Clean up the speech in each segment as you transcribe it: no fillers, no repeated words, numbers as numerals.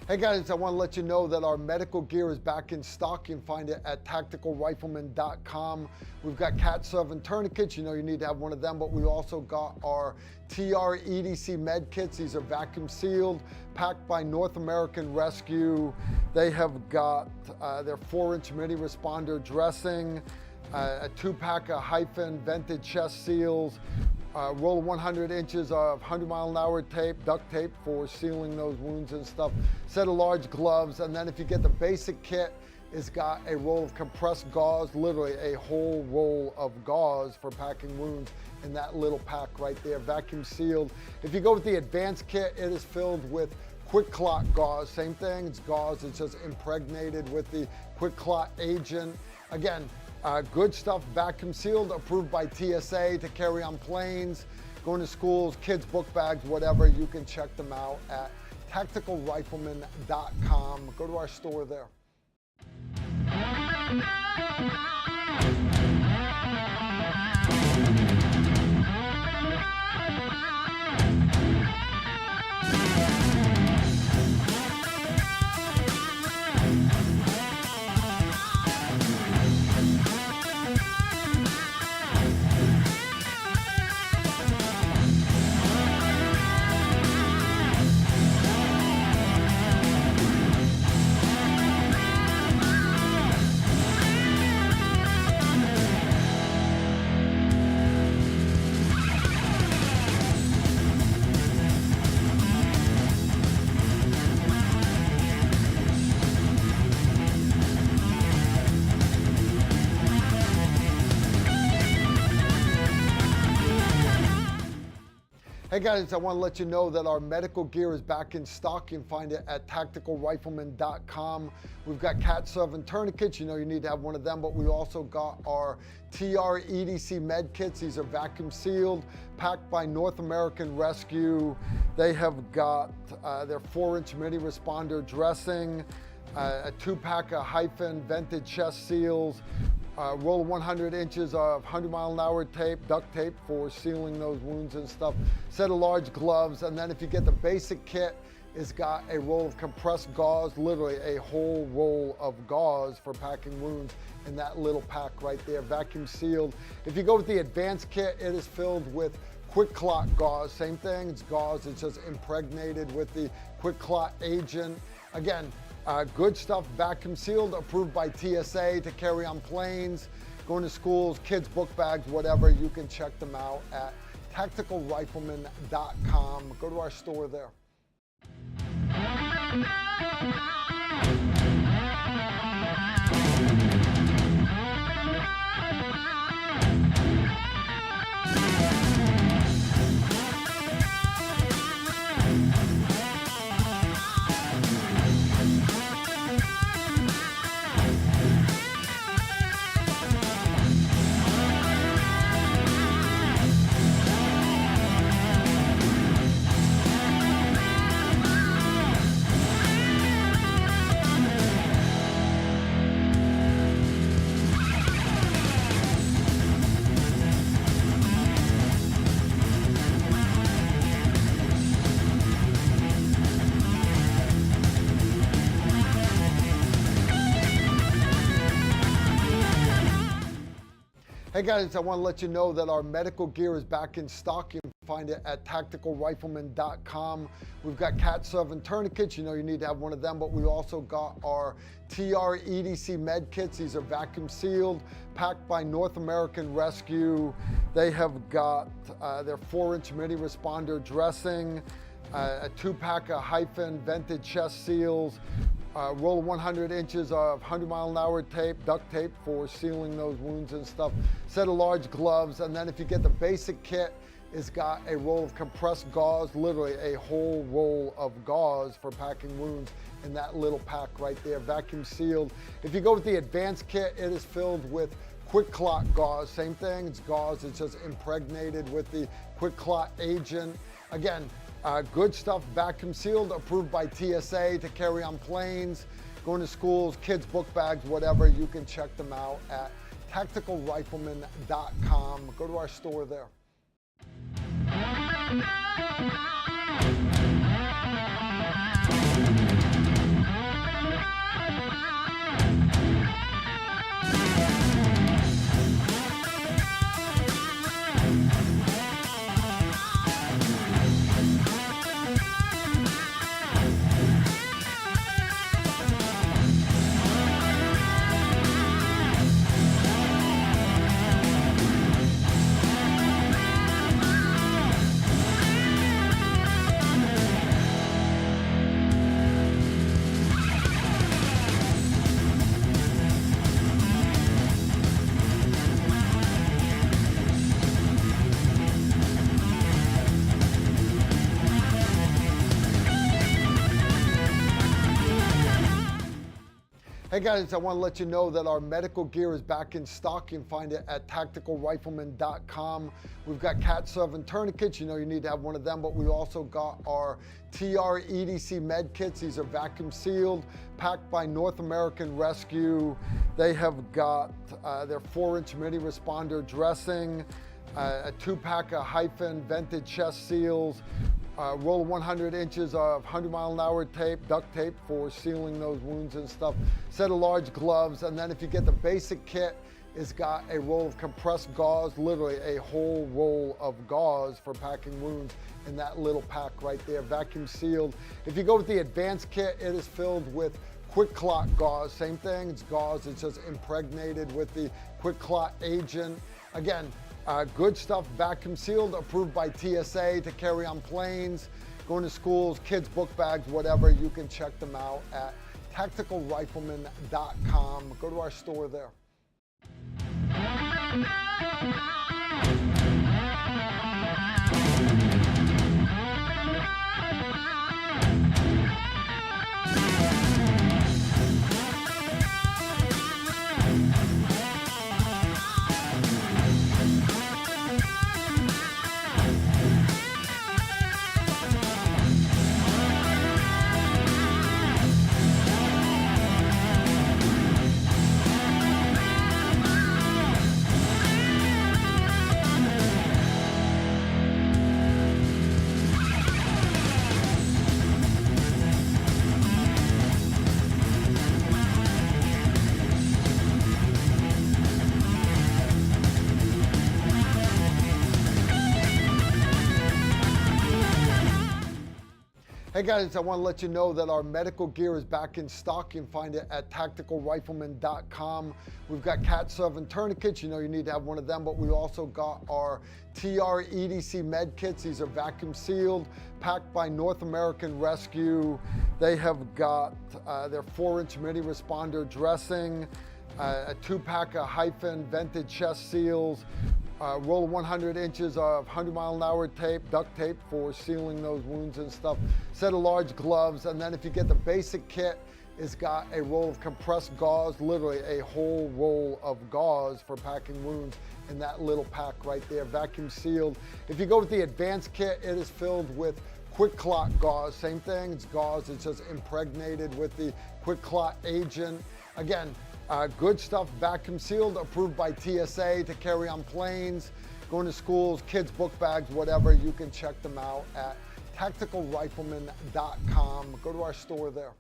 Hey guys, I want to let you know that our medical gear is back in stock. You can find it at tacticalrifleman.com. We've got Cat 7 tourniquets. You know you need to have one of them, but we also got our TR EDC med kits. These are vacuum sealed, packed by North American Rescue. They have got their 4-inch mini responder dressing, a 2-pack of hyphen vented chest seals, roll of 100 inches of 100-mile-an-hour tape, duct tape for sealing those wounds and stuff, set of large gloves, and then if you get the basic kit, it's got a roll of compressed gauze, literally a whole roll of gauze for packing wounds in that little pack right there, vacuum sealed. If you go with the advanced kit, it is filled with quick clot gauze. Same thing, it's gauze, it's just impregnated with the quick clot agent. Again, good stuff, vacuum sealed, approved by TSA to carry on planes, going to schools, kids' book bags, whatever. You can check them out at tacticalrifleman.com. Go to our store there. Hey guys, I want to let you know that our medical gear is back in stock. You can find it at tacticalrifleman.com. We've got Cat 7 tourniquets. You know you need to have one of them, but we also got our TR EDC med kits. These are vacuum sealed, packed by North American Rescue. They have got their 4-inch mini responder dressing, a 2-pack of hyphen vented chest seals, roll of 100 inches of 100-mile-an-hour tape, duct tape for sealing those wounds and stuff, set of large gloves, and then if you get the basic kit, it's got a roll of compressed gauze, literally a whole roll of gauze for packing wounds in that little pack right there, vacuum sealed. If you go with the advanced kit, it is filled with quick clot gauze. Same thing, it's gauze, it's just impregnated with the quick clot agent. Again, good stuff, vacuum sealed, approved by TSA to carry on planes, going to schools, kids' book bags, whatever. You can check them out at tacticalrifleman.com. Go to our store there. Hey guys, I want to let you know that our medical gear is back in stock. You can find it at tacticalrifleman.com. We've got Cat 7 tourniquets. You know you need to have one of them, but we also got our TR EDC med kits. These are vacuum sealed, packed by North American Rescue. They have got their 4-inch mini responder dressing, a 2-pack of hyphen vented chest seals, roll of 100 inches of 100-mile-an-hour tape, duct tape for sealing those wounds and stuff, set of large gloves, and then if you get the basic kit, it's got a roll of compressed gauze, literally a whole roll of gauze for packing wounds in that little pack right there, vacuum sealed. If you go with the advanced kit, it is filled with quick clot gauze. Same thing, it's gauze, it's just impregnated with the quick clot agent. Again, good stuff, vacuum sealed, approved by TSA to carry on planes, going to schools, kids' book bags, whatever. You can check them out at tacticalrifleman.com. Go to our store there. Hey guys, I want to let you know that our medical gear is back in stock. You can find it at tacticalrifleman.com. We've got cat serving tourniquets. You know you need to have one of them, but we also got our TR EDC med kits. These are vacuum sealed, packed by North American Rescue. They have got their 4-inch mini responder dressing, a 2-pack of hyphen vented chest seals, roll of 100 inches of 100-mile-an-hour tape, duct tape for sealing those wounds and stuff, set of large gloves, and then if you get the basic kit, it's got a roll of compressed gauze, literally a whole roll of gauze for packing wounds in that little pack right there, vacuum sealed. If you go with the advanced kit, it is filled with quick clot gauze. Same thing, it's gauze, it's just impregnated with the quick clot agent. Again, good stuff, vacuum sealed, approved by TSA to carry on planes, going to schools, kids' book bags, whatever. You can check them out at tacticalrifleman.com. Go to our store there. Hey guys, I want to let you know that our medical gear is back in stock. You can find it at tacticalrifleman.com. We've got cat serving tourniquets. You know you need to have one of them, but we also got our TR EDC med kits. These are vacuum sealed, packed by North American Rescue. They have got their 4-inch mini responder dressing, a 2-pack of hyphen vented chest seals, roll of 100 inches of 100-mile-an-hour tape, duct tape for sealing those wounds and stuff, set of large gloves, and then if you get the basic kit, it's got a roll of compressed gauze, literally a whole roll of gauze for packing wounds in that little pack right there, vacuum sealed. If you go with the advanced kit, it is filled with quick clot gauze. Same thing, it's gauze, it's just impregnated with the quick clot agent. Again, good stuff, vacuum sealed, approved by TSA to carry on planes, going to schools, kids' book bags, whatever. You can check them out at tacticalrifleman.com. Go to our store there.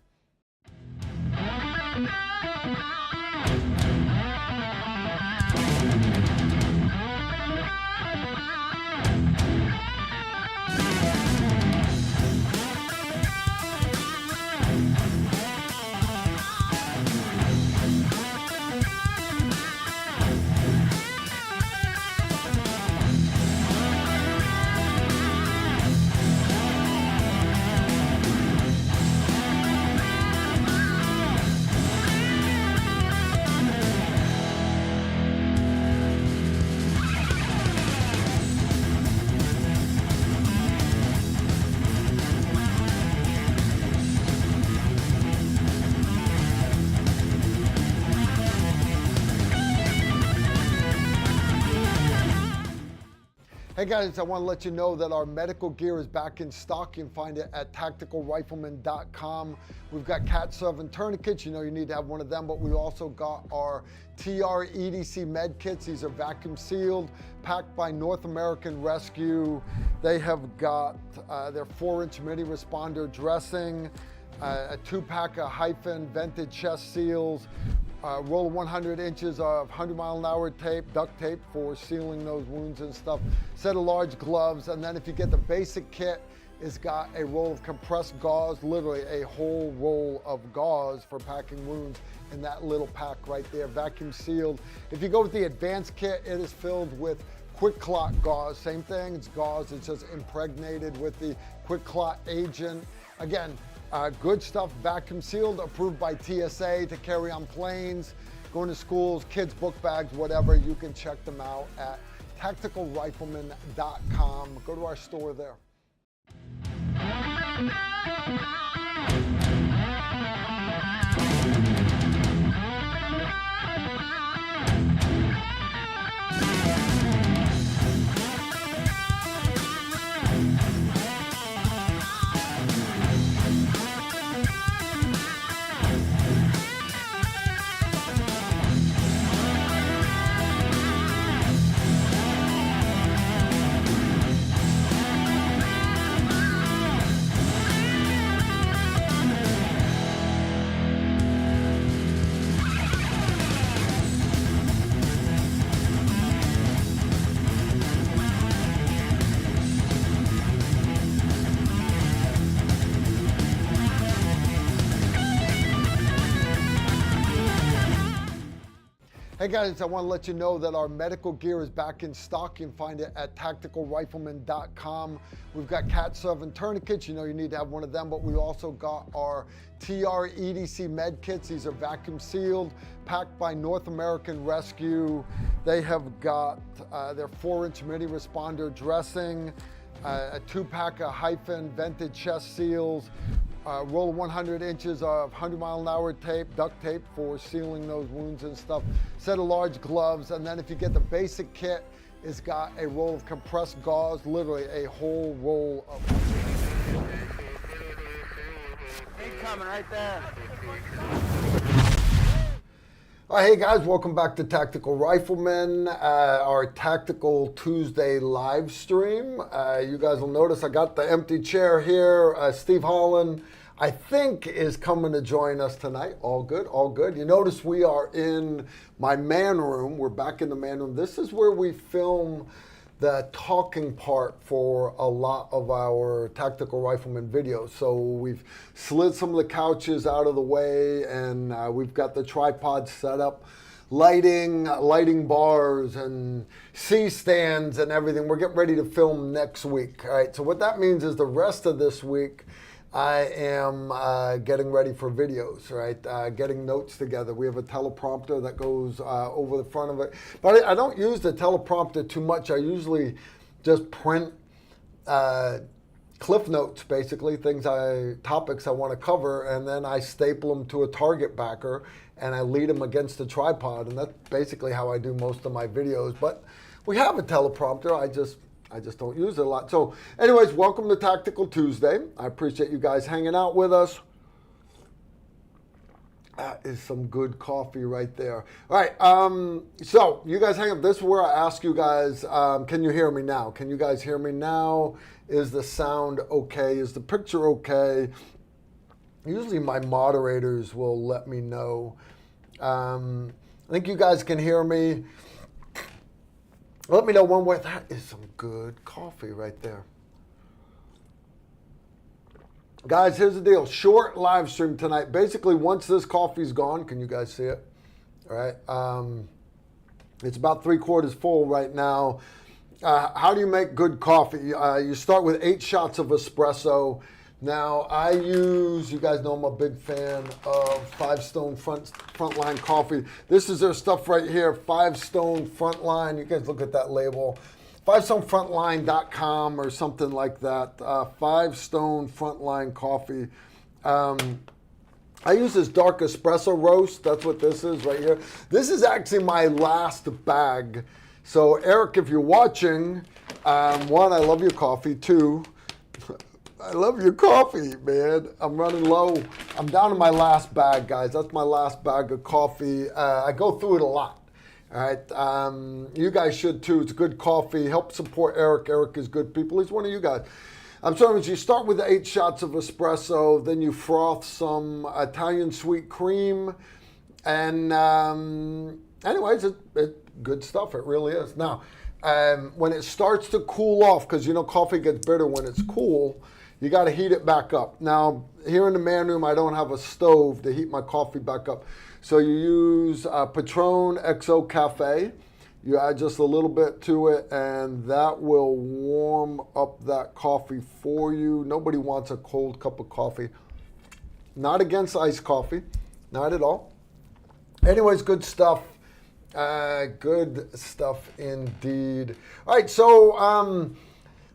Hey guys, I want to let you know that our medical gear is back in stock. You can find it at tacticalrifleman.com. We've got cat serving tourniquets. You know you need to have one of them, but we also got our TR EDC med kits. These are vacuum sealed, packed by North American Rescue. They have got their 4-inch mini responder dressing, a 2-pack of hyphen vented chest seals, roll of 100 inches of 100-mile-an-hour tape, duct tape for sealing those wounds and stuff, set of large gloves, and then if you get the basic kit, it's got a roll of compressed gauze, literally a whole roll of gauze for packing wounds in that little pack right there, vacuum sealed. If you go with the advanced kit, it is filled with quick clot gauze. Same thing, it's gauze, it's just impregnated with the quick clot agent. Again, good stuff, vacuum sealed, approved by TSA to carry on planes, going to schools, kids' book bags, whatever. You can check them out at tacticalrifleman.com. Go to our store there. Hey guys, I want to let you know that our medical gear is back in stock. You can find it at tacticalrifleman.com. We've got cat serving tourniquets. You know you need to have one of them, but we also got our TR EDC med kits. These are vacuum sealed, packed by North American Rescue. They have got their 4-inch mini responder dressing, a 2-pack of hyphen vented chest seals, roll of 100 inches of 100-mile-an-hour tape, duct tape for sealing those wounds and stuff, set of large gloves, and then if you get the basic kit, it's got a roll of compressed gauze, literally a whole roll of... Incoming right there. Hey guys, welcome back to Tactical Rifleman, our Tactical Tuesday live stream. You guys will notice I got the empty chair here. Steve Holland, I think, is coming to join us tonight. All good, all good. You notice we are in my man room. We're back in the man room. This is where we film the talking part for a lot of our Tactical Rifleman videos. So we've slid some of the couches out of the way, and we've got the tripod set up, lighting bars and C-stands and everything. We're getting ready to film next week. All right, so what that means is the rest of this week I am getting ready for videos, right? Getting notes together. We have a teleprompter that goes over the front of it. But I don't use the teleprompter too much. I usually just print cliff notes, basically, topics I want to cover, and then I staple them to a target backer, and I lead them against the tripod, and that's basically how I do most of my videos. But we have a teleprompter. I just don't use it a lot. So anyways, welcome to Tactical Tuesday. I appreciate you guys hanging out with us. That is some good coffee right there. All right, so you guys hang up. This is where I ask you guys, can you hear me now? Can you guys hear me now? Is the sound okay? Is the picture okay? Usually my moderators will let me know. I think you guys can hear me. Let me know one way. That is some good coffee right there. Guys, here's the deal. Short live stream tonight. Basically, once this coffee's gone, can you guys see it? All right. It's about 3/4 full right now. How do you make good coffee? You start with 8 shots of espresso. Now, I use, you guys know I'm a big fan of Five Stone Frontline Coffee. This is their stuff right here, Five Stone Frontline. You guys look at that label. FiveStoneFrontline.com or something like that. Five Stone Frontline Coffee. I use this dark espresso roast. That's what this is right here. This is actually my last bag. So, Eric, if you're watching, 1, I love your coffee. 2, I love your coffee, man. I'm running low. I'm down to my last bag, guys. That's my last bag of coffee. I go through it a lot. All right. You guys should too. It's good coffee. Help support Eric. Eric is good people. He's one of you guys. I'm sorry, you start with 8 shots of espresso, then you froth some Italian sweet cream, and anyways, it's good stuff. It really is. Now, when it starts to cool off, because you know coffee gets bitter when it's cool, you got to heat it back up. Now, here in the man room, I don't have a stove to heat my coffee back up. So you use Patron XO Cafe. You add just a little bit to it, and that will warm up that coffee for you. Nobody wants a cold cup of coffee. Not against iced coffee. Not at all. Anyways, good stuff. Good stuff indeed. All right, so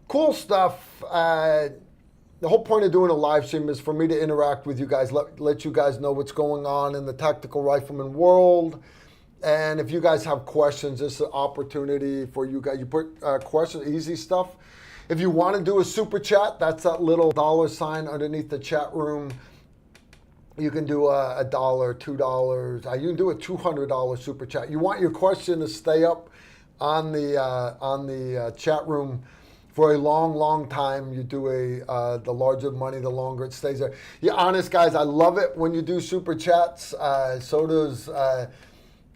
cool stuff. The whole point of doing a live stream is for me to interact with you guys, let you guys know what's going on in the Tactical Rifleman world. And if you guys have questions, this is an opportunity for you guys. You put questions, easy stuff. If you want to do a super chat, that's that little $sign underneath the chat room. You can do $1, $2. You can do a $200 super chat. You want your question to stay up on the chat room for a long, long time. You do the larger the money, the longer it stays there. Yeah, honest guys, I love it when you do super chats. So does,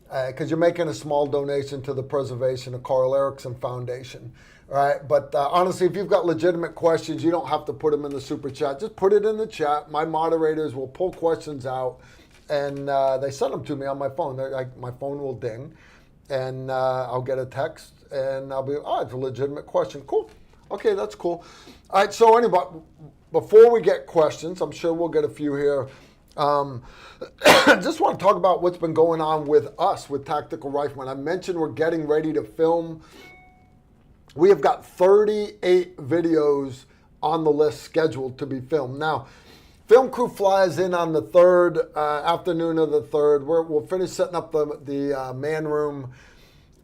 because you're making a small donation to the preservation of Carl Erickson Foundation. All right, but honestly, if you've got legitimate questions, you don't have to put them in the super chat. Just put it in the chat. My moderators will pull questions out and they send them to me on my phone. My phone will ding, and I'll get a text, and I'll be, oh, it's a legitimate question. Cool. Okay, that's cool. All right, so anyway, before we get questions, I'm sure we'll get a few here. Just want to talk about what's been going on with us, with Tactical Rifleman. I mentioned we're getting ready to film. We have got 38 videos on the list scheduled to be filmed. Now, film crew flies in on the 3rd, afternoon of the 3rd. We'll finish setting up the man room,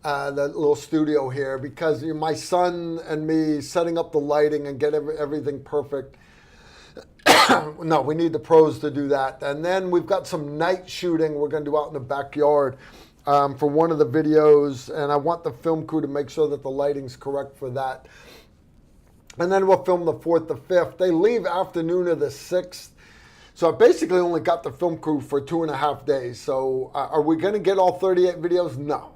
the little studio here, because my son and me setting up the lighting and get everything perfect. No, we need the pros to do that. And then we've got some night shooting we're going to do out in the backyard for one of the videos. And I want the film crew to make sure that the lighting's correct for that. And then we'll film the 4th, the 5th. They leave afternoon of the 6th. So I basically only got the film crew for 2.5 days. So are we going to get all 38 videos? No.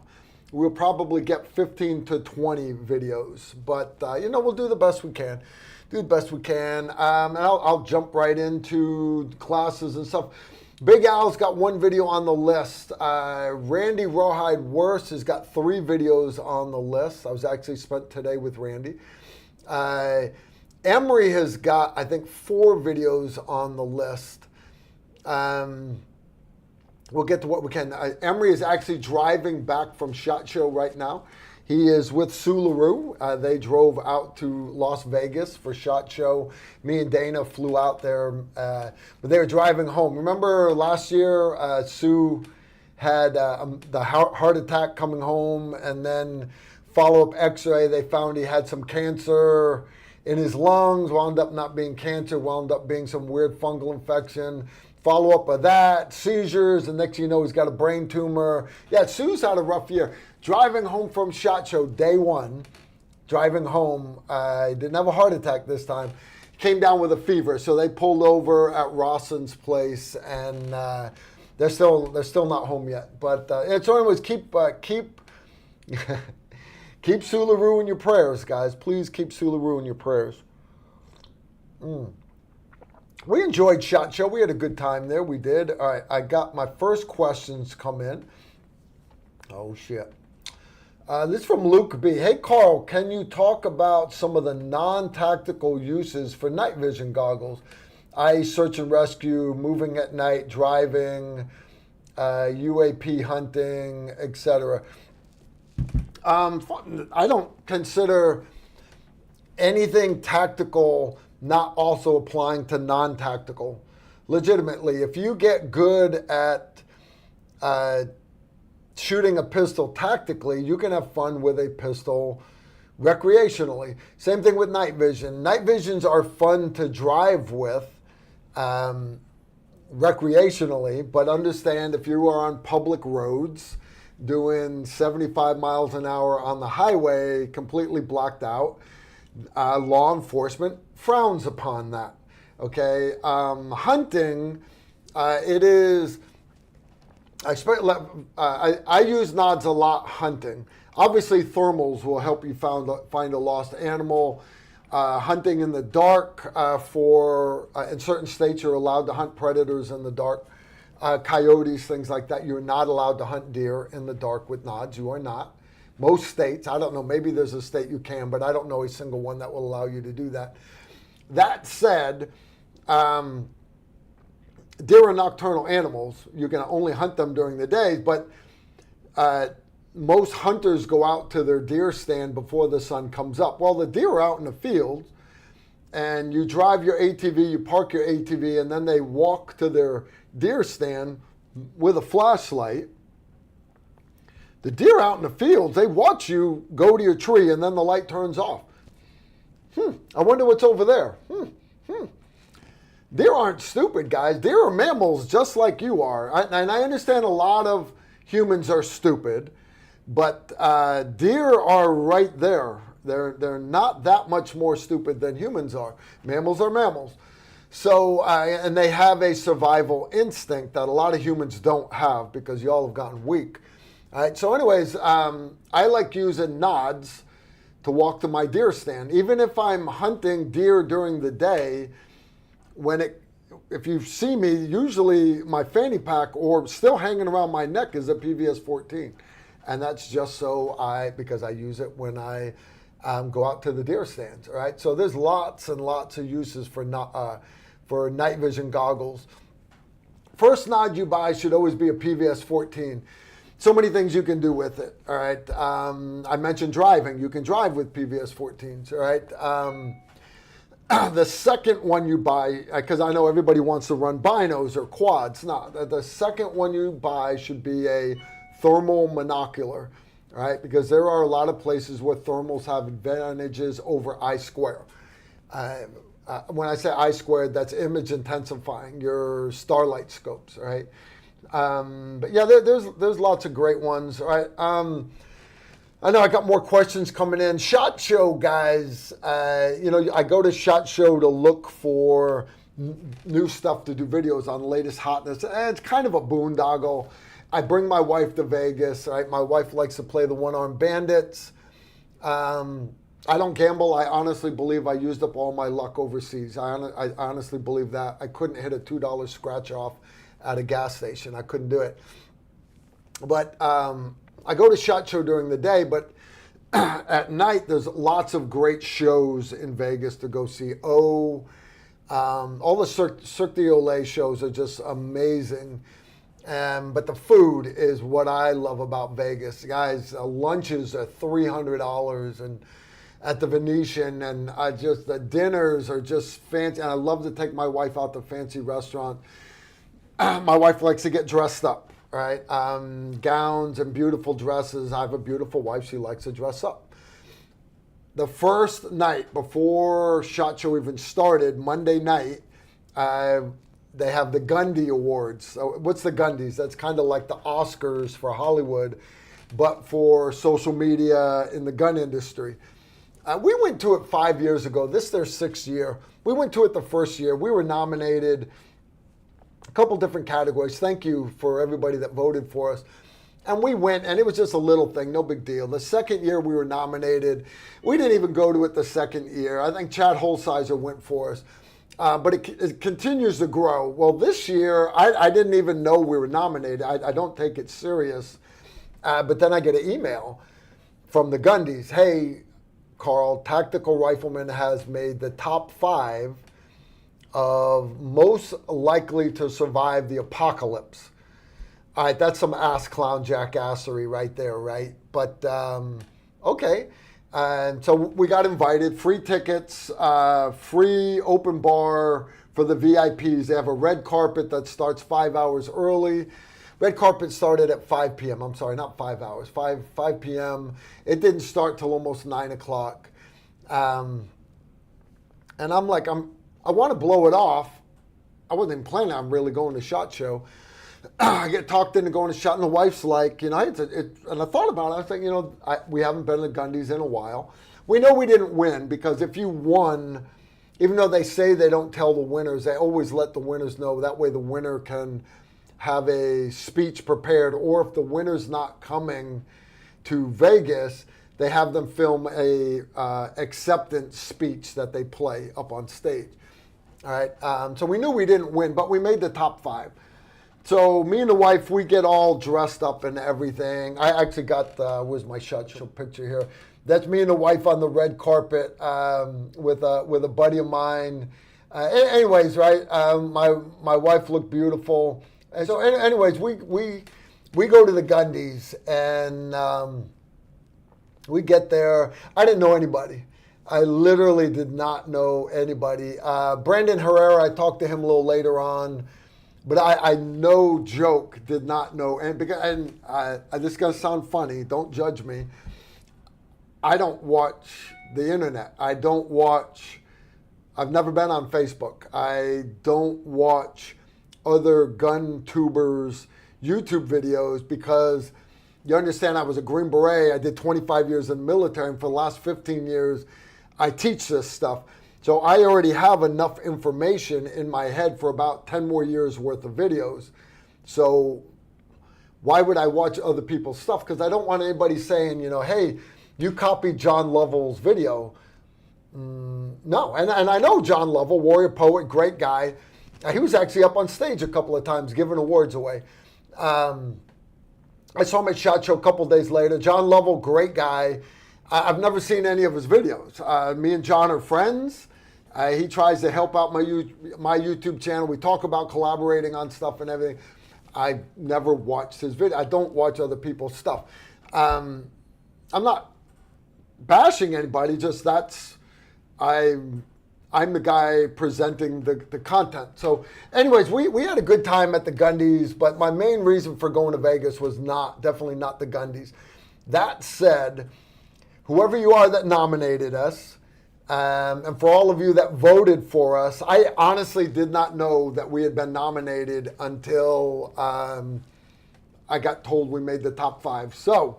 We'll probably get 15 to 20 videos. But, we'll do the best we can. And I'll jump right into classes and stuff. Big Al's got one video on the list. Randy Rawhide Worse has got 3 videos on the list. I was actually spent today with Randy. Emery has got, I think, 4 videos on the list. We'll get to what we can. Emery is actually driving back from SHOT Show right now. He is with Sue LaRue. They drove out to Las Vegas for SHOT Show. Me and Dana flew out there, but they were driving home. Remember last year, Sue had the heart attack coming home, and then follow-up x-ray, they found he had some cancer in his lungs, wound up not being cancer, wound up being some weird fungal infection. Follow-up of that, seizures, and next thing you know, he's got a brain tumor. Yeah, Sue's had a rough year. Driving home from SHOT Show, day 1, driving home, didn't have a heart attack this time, came down with a fever. So they pulled over at Rawson's place, and they're still not home yet. But so anyways, keep keep Sue LaRue in your prayers, guys. Please keep Sue LaRue in your prayers. We enjoyed SHOT Show. We had a good time there. We did. All right, I got my first questions come in. Oh, shit. This is from Luke B. Hey, Carl, can you talk about some of the non-tactical uses for night vision goggles? I.e. search and rescue, moving at night, driving, UAP hunting, etc. I don't consider anything tactical not also applying to non-tactical. Legitimately, if you get good at shooting a pistol tactically, you can have fun with a pistol recreationally. Same thing with night vision. Night visions are fun to drive with recreationally, but understand if you are on public roads doing 75 miles an hour on the highway, completely blocked out, law enforcement frowns upon that. Okay, hunting, it is. I use nods a lot hunting. Obviously, thermals will help you find a lost animal. Hunting in the dark in certain states, you're allowed to hunt predators in the dark. Coyotes, things like that. You're not allowed to hunt deer in the dark with nods. You are not. Most states, I don't know, maybe there's a state you can, but I don't know a single one that will allow you to do that. That said, deer are nocturnal animals. You can only hunt them during the day, but most hunters go out to their deer stand before the sun comes up. Well, the deer are out in the field, and you drive your ATV, you park your ATV, and then they walk to their deer stand with a flashlight. The deer out in the fields, they watch you go to your tree, and then the light turns off. I wonder what's over there. Deer aren't stupid, guys. Deer are mammals just like you are. And I understand a lot of humans are stupid, but deer are right there. They're not that much more stupid than humans are. Mammals are mammals. So, and they have a survival instinct that a lot of humans don't have because y'all have gotten weak. All right, so anyways, I like using nods to walk to my deer stand. Even if I'm hunting deer during the day, when if you see me, usually my fanny pack or still hanging around my neck is a PVS 14. And that's just because I use it when I go out to the deer stands, all right? So there's lots and lots of uses for night vision goggles. First nod you buy should always be a PVS 14. So many things you can do with it, all right? I mentioned driving. You can drive with PVS 14s, all right? The second one you buy, because I know everybody wants to run binos or quads. No, the second one you buy should be a thermal monocular, right? Because there are a lot of places where thermals have advantages over I square. When I say I squared, that's image intensifying, your starlight scopes, right? But yeah, there's lots of great ones, right? I know I got more questions coming in. SHOT Show, guys. I go to SHOT Show to look for new stuff to do videos on the latest hotness. And it's kind of a boondoggle. I bring my wife to Vegas, right? My wife likes to play the one-armed bandits. I don't gamble. I honestly believe I used up all my luck overseas. I honestly believe that. I couldn't hit a $2 scratch off at a gas station. I couldn't do it. But I go to SHOT Show during the day, but at night there's lots of great shows in Vegas to go see. All the Cirque du Soleil shows are just amazing. But the food is what I love about Vegas. Guys, lunches are $300 and at the Venetian, and the dinners are just fancy. And I love to take my wife out to fancy restaurants. My wife likes to get dressed up, right? Gowns and beautiful dresses. I have a beautiful wife. She likes to dress up. The first night before SHOT Show even started, Monday night, they have the Gundy Awards. So what's the Gundys? That's kind of like the Oscars for Hollywood, but for social media in the gun industry. We went to it 5 years ago. This is their 6th year. We went to it the first year. We were nominated a couple different categories. Thank you for everybody that voted for us. And we went, and it was just a little thing, no big deal. The second year we were nominated. We didn't even go to it the second year. I think Chad Holsizer went for us. But it continues to grow. Well, this year, I didn't even know we were nominated. I don't take it serious. But then I get an email from the Gundys. Hey, Carl, Tactical Rifleman has made the top 5 of most likely to survive the apocalypse. All right, that's some ass clown jackassery right there, right? But, okay. And so we got invited, free tickets, free open bar for the VIPs. They have a red carpet that starts 5 hours early. Red carpet started at 5 p.m. I'm sorry, not 5 hours, 5 p.m. It didn't start till almost 9 o'clock. And I'm like, I want to blow it off. I wasn't even planning on really going to SHOT Show. I get talked into going to SHOT, and the wife's like, and I thought about it. I think, we haven't been to Gundy's in a while. We know we didn't win because if you won, even though they say they don't tell the winners, they always let the winners know. That way the winner can have a speech prepared, or if the winner's not coming to Vegas, they have them film a acceptance speech that they play up on stage. All right. So we knew we didn't win, but we made the top 5. So me and the wife, we get all dressed up and everything. I actually got, where's my SHOT Show picture here? That's me and the wife on the red carpet with a buddy of mine. Anyways, right? My wife looked beautiful. And so anyways, we go to the Gundys, and we get there. I didn't know anybody. I literally did not know anybody. Brandon Herrera, I talked to him a little later on. But I no joke, did not know. And this is going to sound funny. Don't judge me. I don't watch the internet. I've never been on Facebook. I don't watch other gun tubers' YouTube videos because you understand I was a Green Beret. I did 25 years in the military. And for the last 15 years, I teach this stuff. So I already have enough information in my head for about 10 more years worth of videos. So why would I watch other people's stuff? Because I don't want anybody saying, hey, you copied John Lovell's video. No, and I know John Lovell, warrior poet, great guy. He was actually up on stage a couple of times giving awards away. I saw him at SHOT Show a couple days later. John Lovell, great guy. I've never seen any of his videos. Me and John are friends. He tries to help out my YouTube channel. We talk about collaborating on stuff and everything. I never watched his video. I don't watch other people's stuff. I'm not bashing anybody. Just I'm the guy presenting the content. So anyways, we had a good time at the Gundies, but my main reason for going to Vegas was definitely not the Gundies. That said, whoever you are that nominated us, and for all of you that voted for us, I honestly did not know that we had been nominated until I got told we made the top 5. So,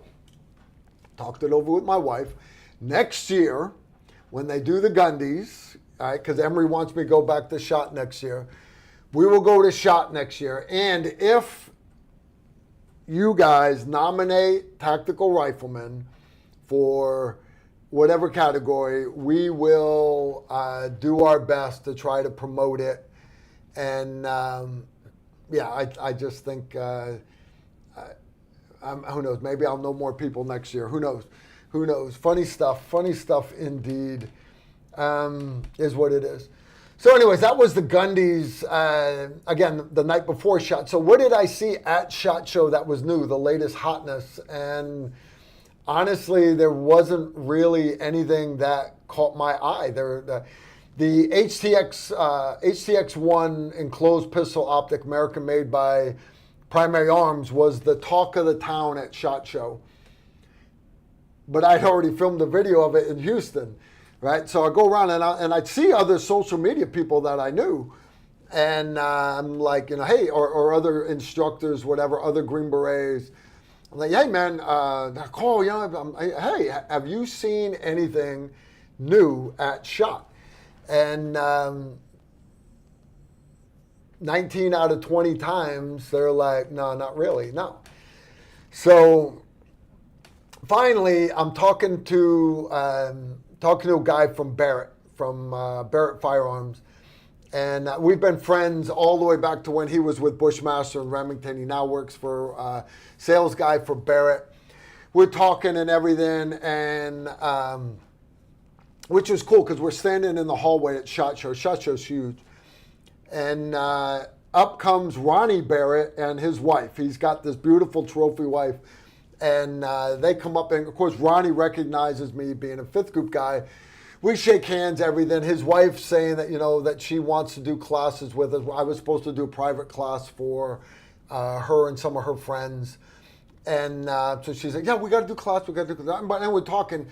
talked it over with my wife. Next year, when they do the Gundies, all right, because Emery wants me to go back to SHOT next year, we will go to SHOT next year. And if you guys nominate Tactical Rifleman for whatever category, we will do our best to try to promote it. And I just think, who knows, maybe I'll know more people next year. Who knows? Funny stuff indeed, is what it is. So anyways, that was the Gundies, again, the night before SHOT. So what did I see at SHOT Show that was new, the latest hotness? And honestly, there wasn't really anything that caught my eye. The HTX-1 enclosed pistol optic, American made by Primary Arms, was the talk of the town at SHOT Show. But I'd already filmed a video of it in Houston, right? So I go around and I'd see other social media people that I knew. And I'm like, hey, or other instructors, whatever, other Green Berets. I'm like, hey, man, Cole, hey, have you seen anything new at SHOT? And 19 out of 20 times, they're like, no, not really, no. So finally, I'm talking to a guy from Barrett Firearms. And we've been friends all the way back to when he was with Bushmaster in Remington. He now works for sales guy for Barrett. We're talking and everything, and which was cool because we're standing in the hallway at SHOT Show. SHOT Show's huge. And up comes Ronnie Barrett and his wife. He's got this beautiful trophy wife. And they come up, and of course, Ronnie recognizes me being a fifth group guy. We shake hands, everything. His wife saying that, that she wants to do classes with us. I was supposed to do a private class for her and some of her friends. And so she's like, yeah, we got to do class. But then we're talking.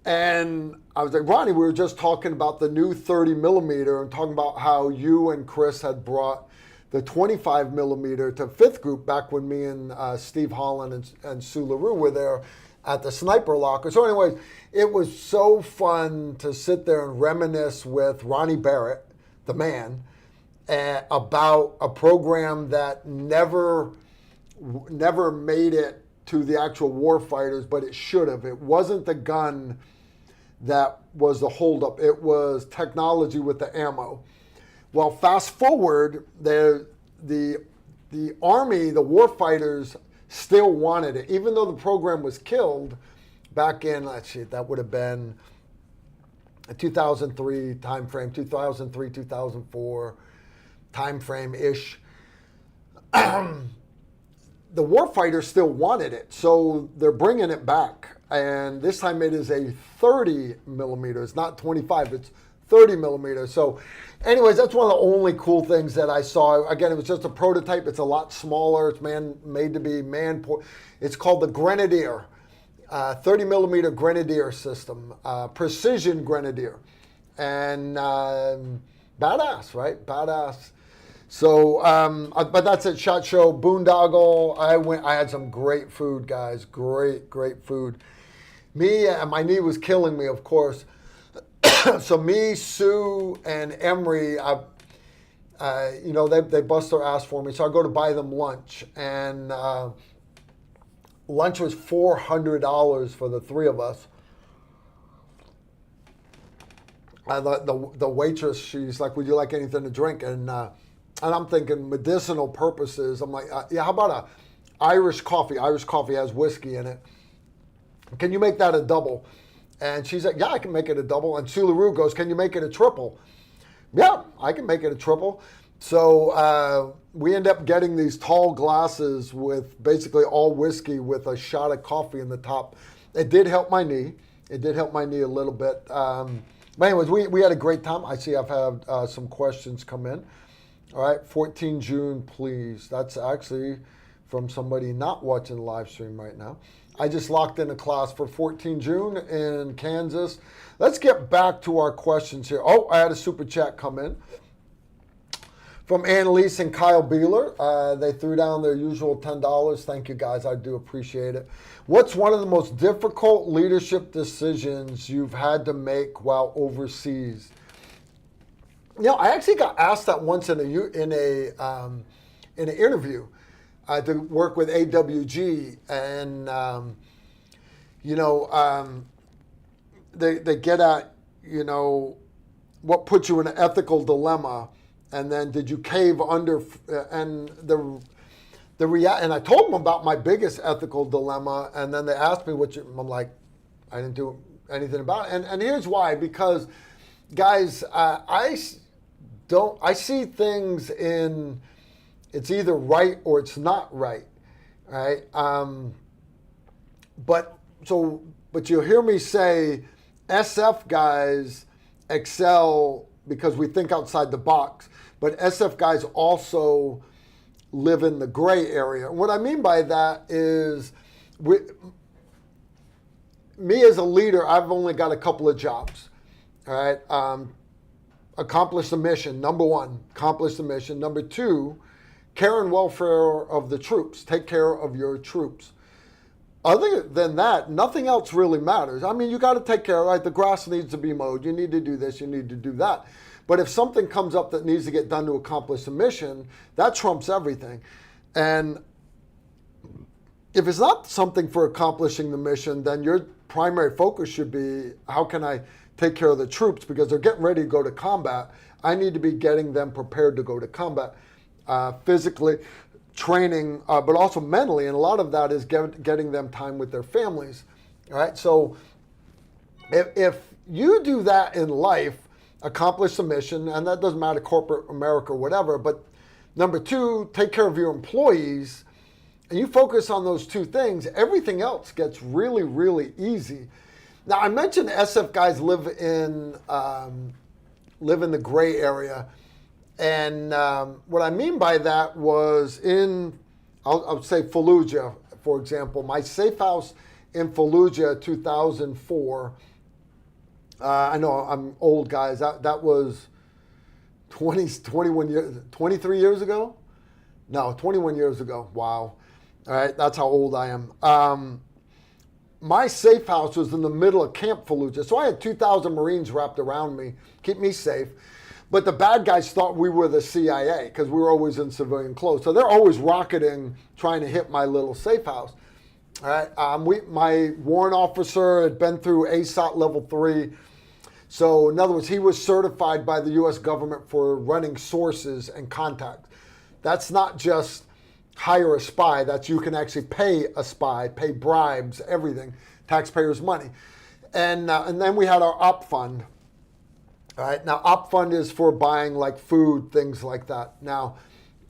And I was like, Ronnie, we were just talking about the new 30 millimeter and talking about how you and Chris had brought the 25 millimeter to fifth group back when me and Steve Holland and Sue LaRue were there at the sniper locker. So anyways, it was so fun to sit there and reminisce with Ronnie Barrett, the man, about a program that never made it to the actual war fighters, but it should have. It wasn't the gun that was the holdup. It was technology with the ammo. Well, fast forward, the Army, the war fighters, still wanted it, even though the program was killed back in, that would have been a 2003 timeframe, 2003, 2004 timeframe-ish. The warfighters still wanted it, so they're bringing it back. And this time it is a 30 millimeter. It's not 25, it's 30 millimeter. So anyways, that's one of the only cool things that I saw. Again, it was just a prototype. It's a lot smaller. It's made to be it's called the Grenadier, 30 millimeter Grenadier system, precision Grenadier. And badass, right? Badass. So, but that's at SHOT Show. Boondoggle. I had some great food, guys. Great food. My knee was killing me, of course. So me, Sue, and Emery, they bust their ass for me. So I go to buy them lunch, and lunch was $400 for the three of us. The waitress, she's like, "Would you like anything to drink?" And And I'm thinking medicinal purposes. I'm like, yeah, how about a Irish coffee? Irish coffee has whiskey in it. Can you make that a double? And she's like, yeah, I can make it a double. And Sue LaRue goes, can you make it a triple? Yeah, I can make it a triple. So we end up getting these tall glasses with basically all whiskey with a shot of coffee in the top. It did help my knee. It did help my knee a little bit. But anyways, we had a great time. I see I've had some questions come in. All right, 14 June, please. That's actually from somebody not watching the live stream right now. I just locked in a class for 14 June in Kansas. Let's get back to our questions here. Oh, I had a super chat come in from Annalise and Kyle Beeler. They threw down their usual $10. Thank you, guys. I do appreciate it. What's one of the most difficult leadership decisions you've had to make while overseas? You know, I actually got asked that once in an interview to work with AWG, and they get at, what puts you in an ethical dilemma, and then did you cave under, and and I told them about my biggest ethical dilemma, and then they asked me I'm like, I didn't do anything about it, and here's why. Because guys, I see things in, it's either right or it's not right, right? But you'll hear me say SF guys excel because we think outside the box, but SF guys also live in the gray area. And what I mean by that is, me as a leader, I've only got a couple of jobs, all right? Accomplish the mission, number one, accomplish the mission. Number two, care and welfare of the troops, take care of your troops. Other than that, nothing else really matters. I mean, you got to take care, right? The grass needs to be mowed. You need to do this, you need to do that. But if something comes up that needs to get done to accomplish the mission, that trumps everything. And if it's not something for accomplishing the mission, then your primary focus should be, how can I take care of the troops, because they're getting ready to go to combat. I need to be getting them prepared to go to combat, physically, training, but also mentally. And a lot of that is getting them time with their families. All right. So if you do that in life, accomplish the mission, and that doesn't matter, corporate America or whatever. But number two, take care of your employees, and you focus on those two things, everything else gets really, really easy. Now, I mentioned SF guys live in the gray area, and what I mean by that was I'll say Fallujah, for example. My safe house in Fallujah, 2004. I know I'm old, guys. That was 21 years, 23 years ago. No, 21 years ago. Wow. All right, that's how old I am. My safe house was in the middle of Camp Fallujah. So I had 2,000 Marines wrapped around me, keep me safe. But the bad guys thought we were the CIA because we were always in civilian clothes. So they're always rocketing, trying to hit my little safe house. All right. My warrant officer had been through ASOT level 3. So in other words, he was certified by the U.S. government for running sources and contacts. That's not just hire a spy. That's, you can actually pay a spy, pay bribes, everything, taxpayers' money. And then we had our op fund. All right. Now, op fund is for buying like food, things like that. Now,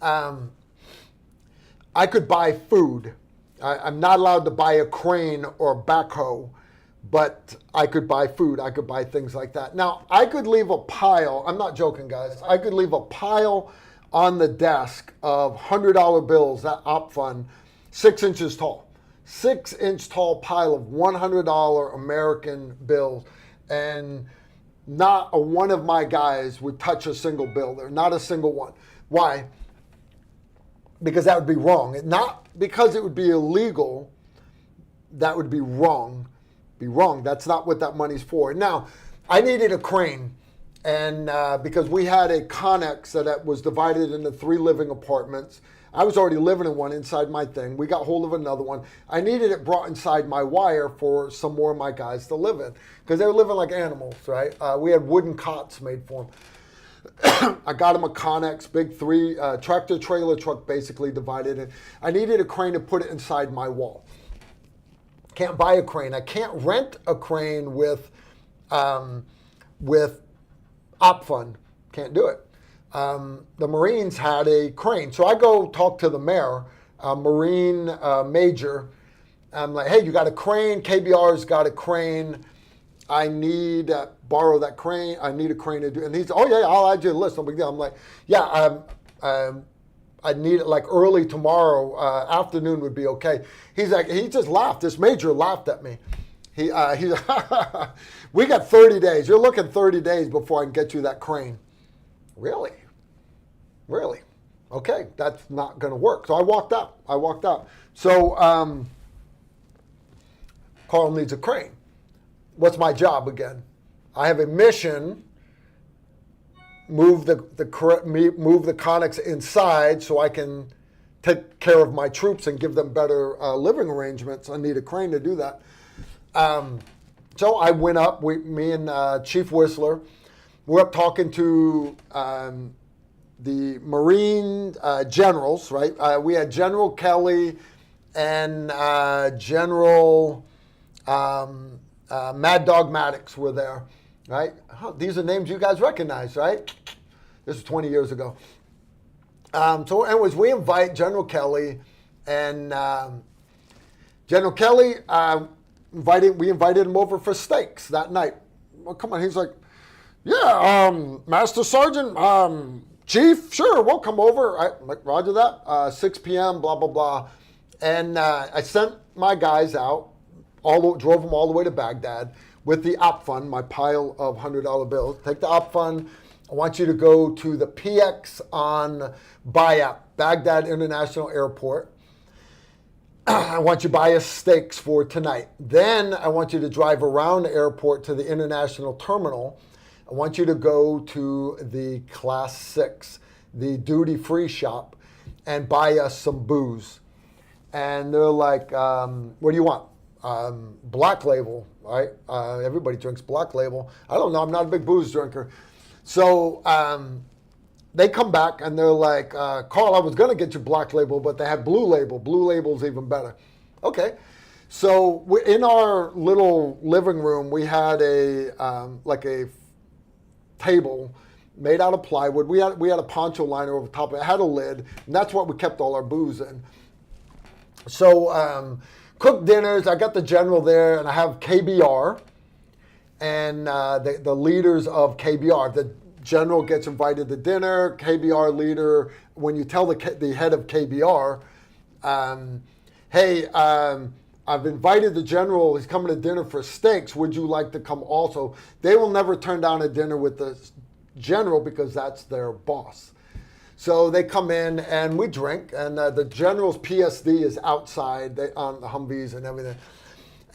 I could buy food. I'm not allowed to buy a crane or backhoe, but I could buy food. I could buy things like that. Now, I could leave a pile. I'm not joking, guys. I could leave a pile on the desk of $100 bills, that op fund, 6 inches tall. 6-inch tall pile of $100 American bills. And not a one of my guys would touch a single bill there. Not a single one. Why? Because that would be wrong. Not because it would be illegal. That would be wrong. Be wrong. That's not what that money's for. Now, I needed a crane. And because we had a Connex that was divided into 3 living apartments. I was already living in one inside my thing. We got hold of another one. I needed it brought inside my wire for some more of my guys to live in because they were living like animals, right? We had wooden cots made for them. I got him a Connex, big three, tractor trailer truck basically divided. And I needed a crane to put it inside my wall. Can't buy a crane. I can't rent a crane with op fund. Can't do it. The Marines had a crane. So I go talk to the mayor, Marine Major. I'm like, hey, you got a crane? KBR's got a crane. I need borrow that crane. I need a crane to do. And he's, oh yeah, I'll add you to the list. No big deal. I'm like, yeah, I need it like early tomorrow afternoon would be okay. He's like, he just laughed. This major laughed at me. He's we got 30 days. You're looking 30 days before I can get you that crane. Really? Really? Okay, that's not going to work. So I walked out. So Carl needs a crane. What's my job again? I have a mission. Move the Connex inside so I can take care of my troops and give them better living arrangements. I need a crane to do that. So I went up. Me and Chief Whistler, we're up talking to the Marine generals. Right? We had General Kelly and General. Mad Dog Maddox were there, right? These are names you guys recognize, right? This is 20 years ago. So anyways, we invite General Kelly, and General Kelly, we invited him over for steaks that night. Well, come on, he's like, yeah, Master Sergeant, Chief, sure, we'll come over. I'm like, roger that, 6 p.m., blah, blah, blah. And I sent my guys out. Drove them all the way to Baghdad with the op fund, my pile of $100 bills. Take the op fund. I want you to go to the PX on Bayat, Baghdad International Airport. I want you to buy us steaks for tonight. Then I want you to drive around the airport to the international terminal. I want you to go to the Class 6, the duty-free shop, and buy us some booze. And they're like, what do you want? Black Label, right? Everybody drinks Black Label. I don't know. I'm not a big booze drinker. So they come back and they're like, Carl, I was going to get you Black Label, but they had Blue Label. Blue Label's even better. Okay. So in our little living room, we had like a table made out of plywood. We had a poncho liner over top of it. It had a lid, and that's what we kept all our booze in. So cooked dinners. I got the general there, and I have KBR and the leaders of KBR. The general gets invited to dinner. KBR leader, when you tell the head of KBR, hey, I've invited the general. He's coming to dinner for steaks. Would you like to come also? They will never turn down a dinner with the general because that's their boss. So they come in and we drink, and the general's PSD is outside on the Humvees and everything.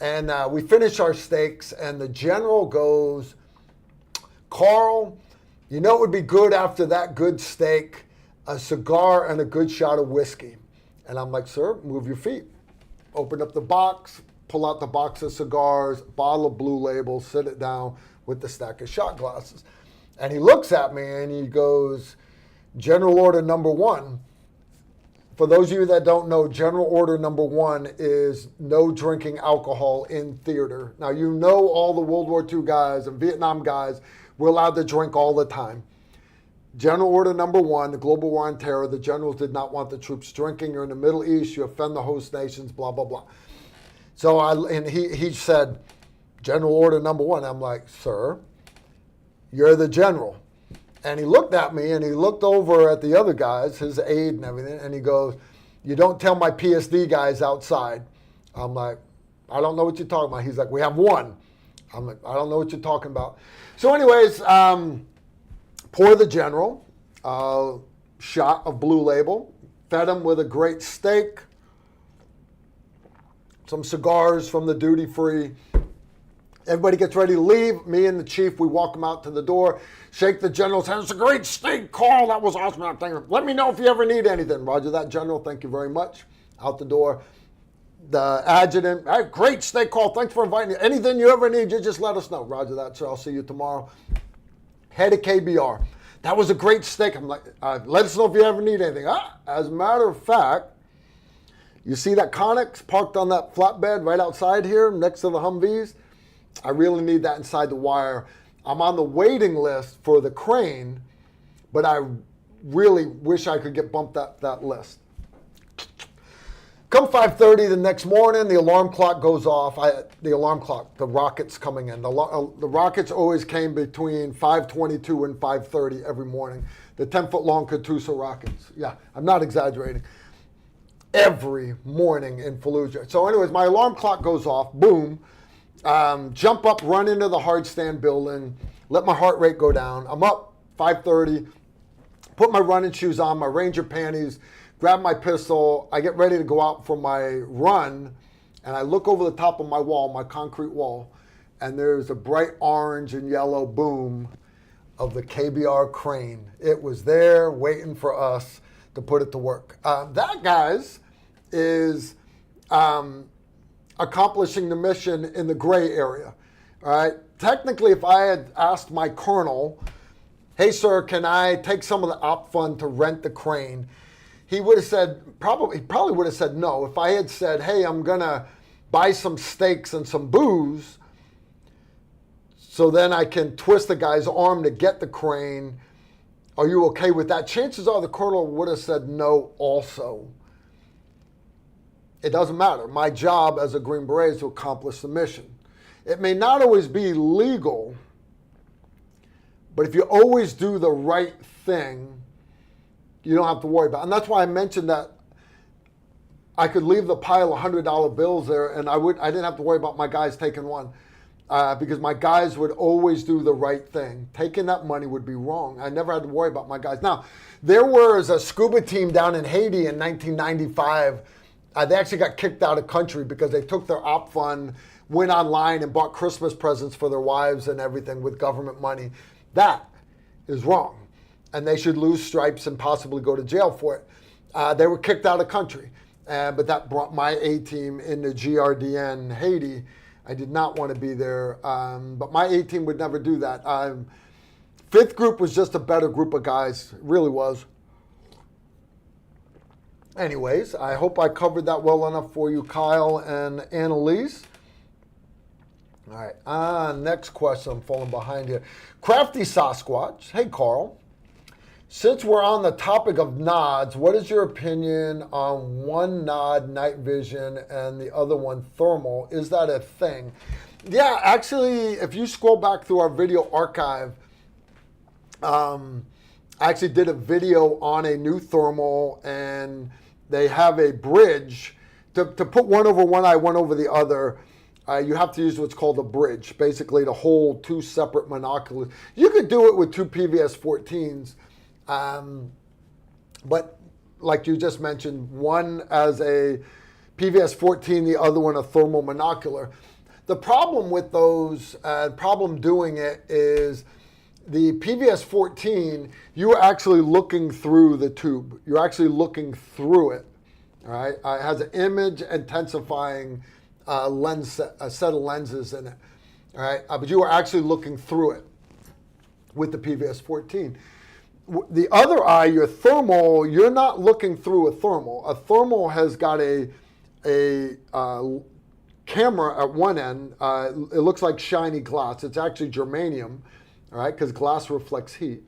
And we finish our steaks, and the general goes, Carl, you know it would be good after that good steak, a cigar and a good shot of whiskey. And I'm like, sir, move your feet. Open up the box, pull out the box of cigars, bottle of Blue Label, sit it down with the stack of shot glasses. And he looks at me and he goes, General Order Number 1. For those of you that don't know, General Order Number 1 is no drinking alcohol in theater. Now, you know all the World War II guys and Vietnam guys were allowed to drink all the time. General Order Number 1, the global war on terror, the generals did not want the troops drinking. You're in the Middle East, you offend the host nations, blah, blah, blah. So he said, General Order Number 1. I'm like, sir, you're the general. And he looked at me and he looked over at the other guys, his aide and everything, and he goes, you don't tell my PSD guys outside. I'm like, I don't know what you're talking about. He's like, we have one. I'm like, I don't know what you're talking about. So anyways, pour the general shot of Blue Label, fed him with a great steak, some cigars from the duty free. Everybody gets ready to leave. Me and the chief, we walk him out to the door, shake the general's hand. It's a great steak, Carl. That was awesome. I'm thinking, let me know if you ever need anything. Roger that, General. Thank you very much. Out the door. The adjutant, hey, great steak, Carl. Thanks for inviting me. Anything you ever need, you just let us know. Roger that, sir. I'll see you tomorrow. Head of KBR. that was a great steak. I'm like, let us know if you ever need anything. As a matter of fact, you see that Conex parked on that flatbed right outside here next to the Humvees? I really need that inside the wire. I'm on the waiting list for the crane, but I really wish I could get bumped that list. Come 5:30 the next morning, the alarm clock goes off. The rocket's coming in. The rockets always came between 5:22 and 5:30 every morning. The 10-foot long Katusha rockets. Yeah, I'm not exaggerating. Every morning in Fallujah. So anyways, my alarm clock goes off. Boom. Jump up, run into the hard stand building. Let my heart rate go down. I'm up 5:30. Put my running shoes on, my Ranger panties, grab my pistol. I get ready to go out for my run, and I look over the top of my wall, my concrete wall, and there's a bright orange and yellow boom of the KBR crane. It was there waiting for us to put it to work. That, guys, is accomplishing the mission in the gray area. All right. Technically, if I had asked my colonel, hey, sir, can I take some of the op fund to rent the crane? He would have said, probably would have said no. If I had said, hey, I'm going to buy some steaks and some booze so then I can twist the guy's arm to get the crane, are you okay with that? Chances are the colonel would have said no also. It doesn't matter. My job as a Green Beret is to accomplish the mission. It may not always be legal, but if you always do the right thing, you don't have to worry about it. And that's why I mentioned that I could leave the pile of $100 bills there and I didn't have to worry about my guys taking one because my guys would always do the right thing. Taking that money would be wrong. I never had to worry about my guys. Now, there was a scuba team down in Haiti in 1995. They actually got kicked out of country because they took their op fund, went online and bought Christmas presents for their wives and everything with government money. That is wrong. And they should lose stripes and possibly go to jail for it. They were kicked out of country. But that brought my A-team into GRDN Haiti. I did not want to be there. But my A-team would never do that. Fifth group was just a better group of guys. It really was. Anyways, I hope I covered that well enough for you, Kyle and Annalise. All right, next question. I'm falling behind here. Crafty Sasquatch. Hey, Carl. Since we're on the topic of nods, what is your opinion on one nod night vision and the other one thermal? Is that a thing? Yeah, actually, if you scroll back through our video archive, I actually did a video on a new thermal, and they have a bridge. To put one over one eye, one over the other, you have to use what's called a bridge, basically to hold two separate monoculars. You could do it with two PVS 14s, but like you just mentioned, one as a PVS 14, the other one a thermal monocular. The problem with those, problem doing it is the PVS 14, you're actually looking through the tube. You're actually looking through it, all right? It has an image intensifying lens, a set of lenses in it, all right? But you are actually looking through it with the PVS 14. The other eye, your thermal, you're not looking through a thermal. A thermal has got a camera at one end. It looks like shiny glass. It's actually germanium, all right, because glass reflects heat.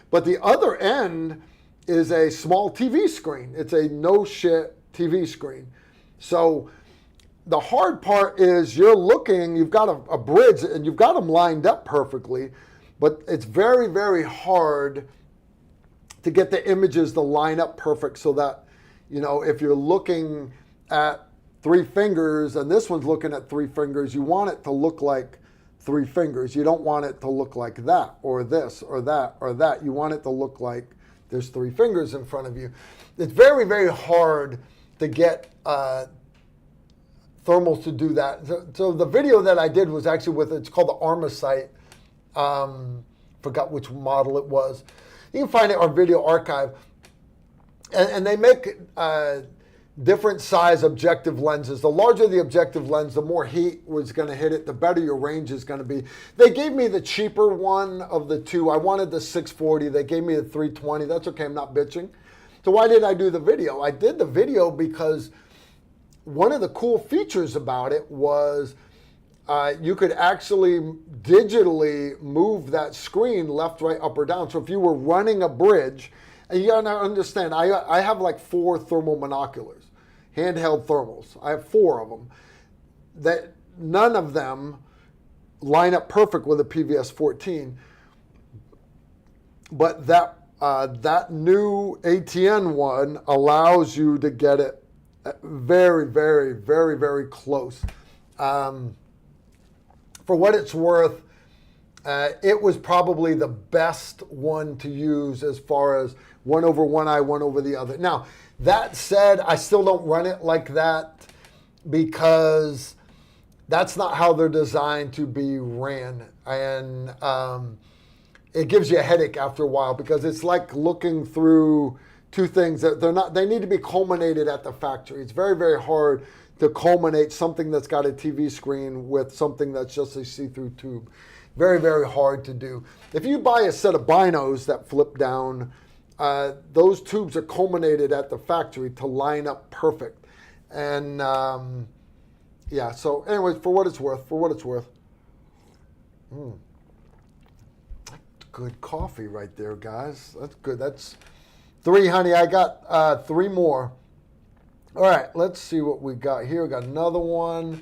But the other end is a small TV screen. It's a no-shit TV screen. So the hard part is you're looking, you've got a bridge, and you've got them lined up perfectly, but it's very, very hard to get the images to line up perfect so that, you know, if you're looking at three fingers and this one's looking at three fingers, you want it to look like three fingers. You don't want it to look like that or this or that or that. You want it to look like there's three fingers in front of you. It's very, very hard to get thermals to do that. So the video that I did was actually with, it's called the Armacite. Forgot which model it was. You can find it on our video archive. And they make different size objective lenses. The larger the objective lens, the more heat was going to hit it, the better your range is going to be. They gave me the cheaper one of the two. I wanted the 640. They gave me the 320. That's okay. I'm not bitching. So why did I do the video? I did the video because one of the cool features about it was you could actually digitally move that screen left, right, up, or down. So if you were running a bridge, and you gotta understand, I have like 4 thermal monoculars, handheld thermals. I have 4 of them. That none of them line up perfect with a PVS 14, but that new ATN one allows you to get it very, very, very, very close. For what it's worth, it was probably the best one to use as far as one over one eye, one over the other. Now, that said, I still don't run it like that because that's not how they're designed to be ran. And it gives you a headache after a while because it's like looking through two things that they need to be culminated at the factory. It's very, very hard to culminate something that's got a TV screen with something that's just a see-through tube. Very, very hard to do. If you buy a set of binos that flip down, those tubes are culminated at the factory to line up perfect. And yeah, so anyways, for what it's worth. Good coffee right there, guys. That's good. That's 3, honey. I got 3 more. All right, let's see what we got here. We got another one.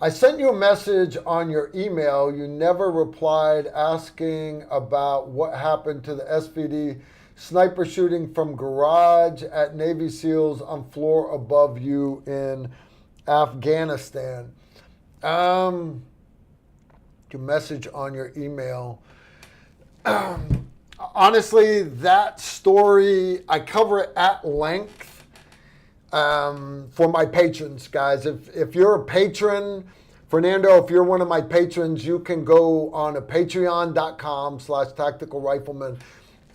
I sent you a message on your email. You never replied asking about what happened to the SVD sniper shooting from garage at Navy SEALs on floor above you in Afghanistan. Your message on your email. Honestly, that story, I cover it at length. For my patrons, guys. If you're a patron, Fernando, if you're one of my patrons, you can go on to patreon.com/Tactical Rifleman.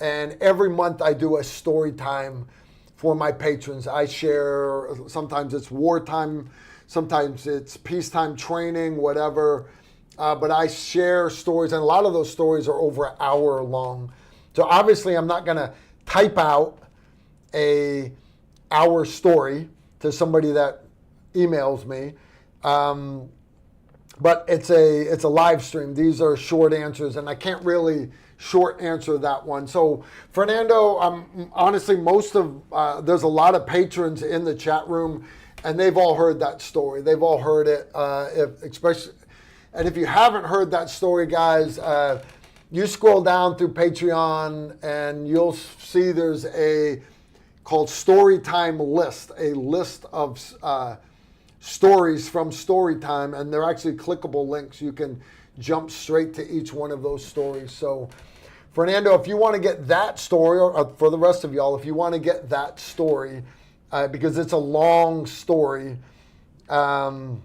And every month I do a story time for my patrons. I share, sometimes it's wartime, sometimes it's peacetime training, whatever. But I share stories, and a lot of those stories are over an hour long. So obviously I'm not going to type out a hour story to somebody that emails me, but it's a live stream. These are short answers, and I can't really short answer that one. So Fernando, honestly, there's a lot of patrons in the chat room, and they've all heard that story. They've all heard it, and if you haven't heard that story, guys, you scroll down through Patreon and you'll see there's a called Storytime List, a list of stories from Storytime, and they're actually clickable links. You can jump straight to each one of those stories. So, Fernando, if you want to get that story, or for the rest of y'all, if you want to get that story, because it's a long story, yeah,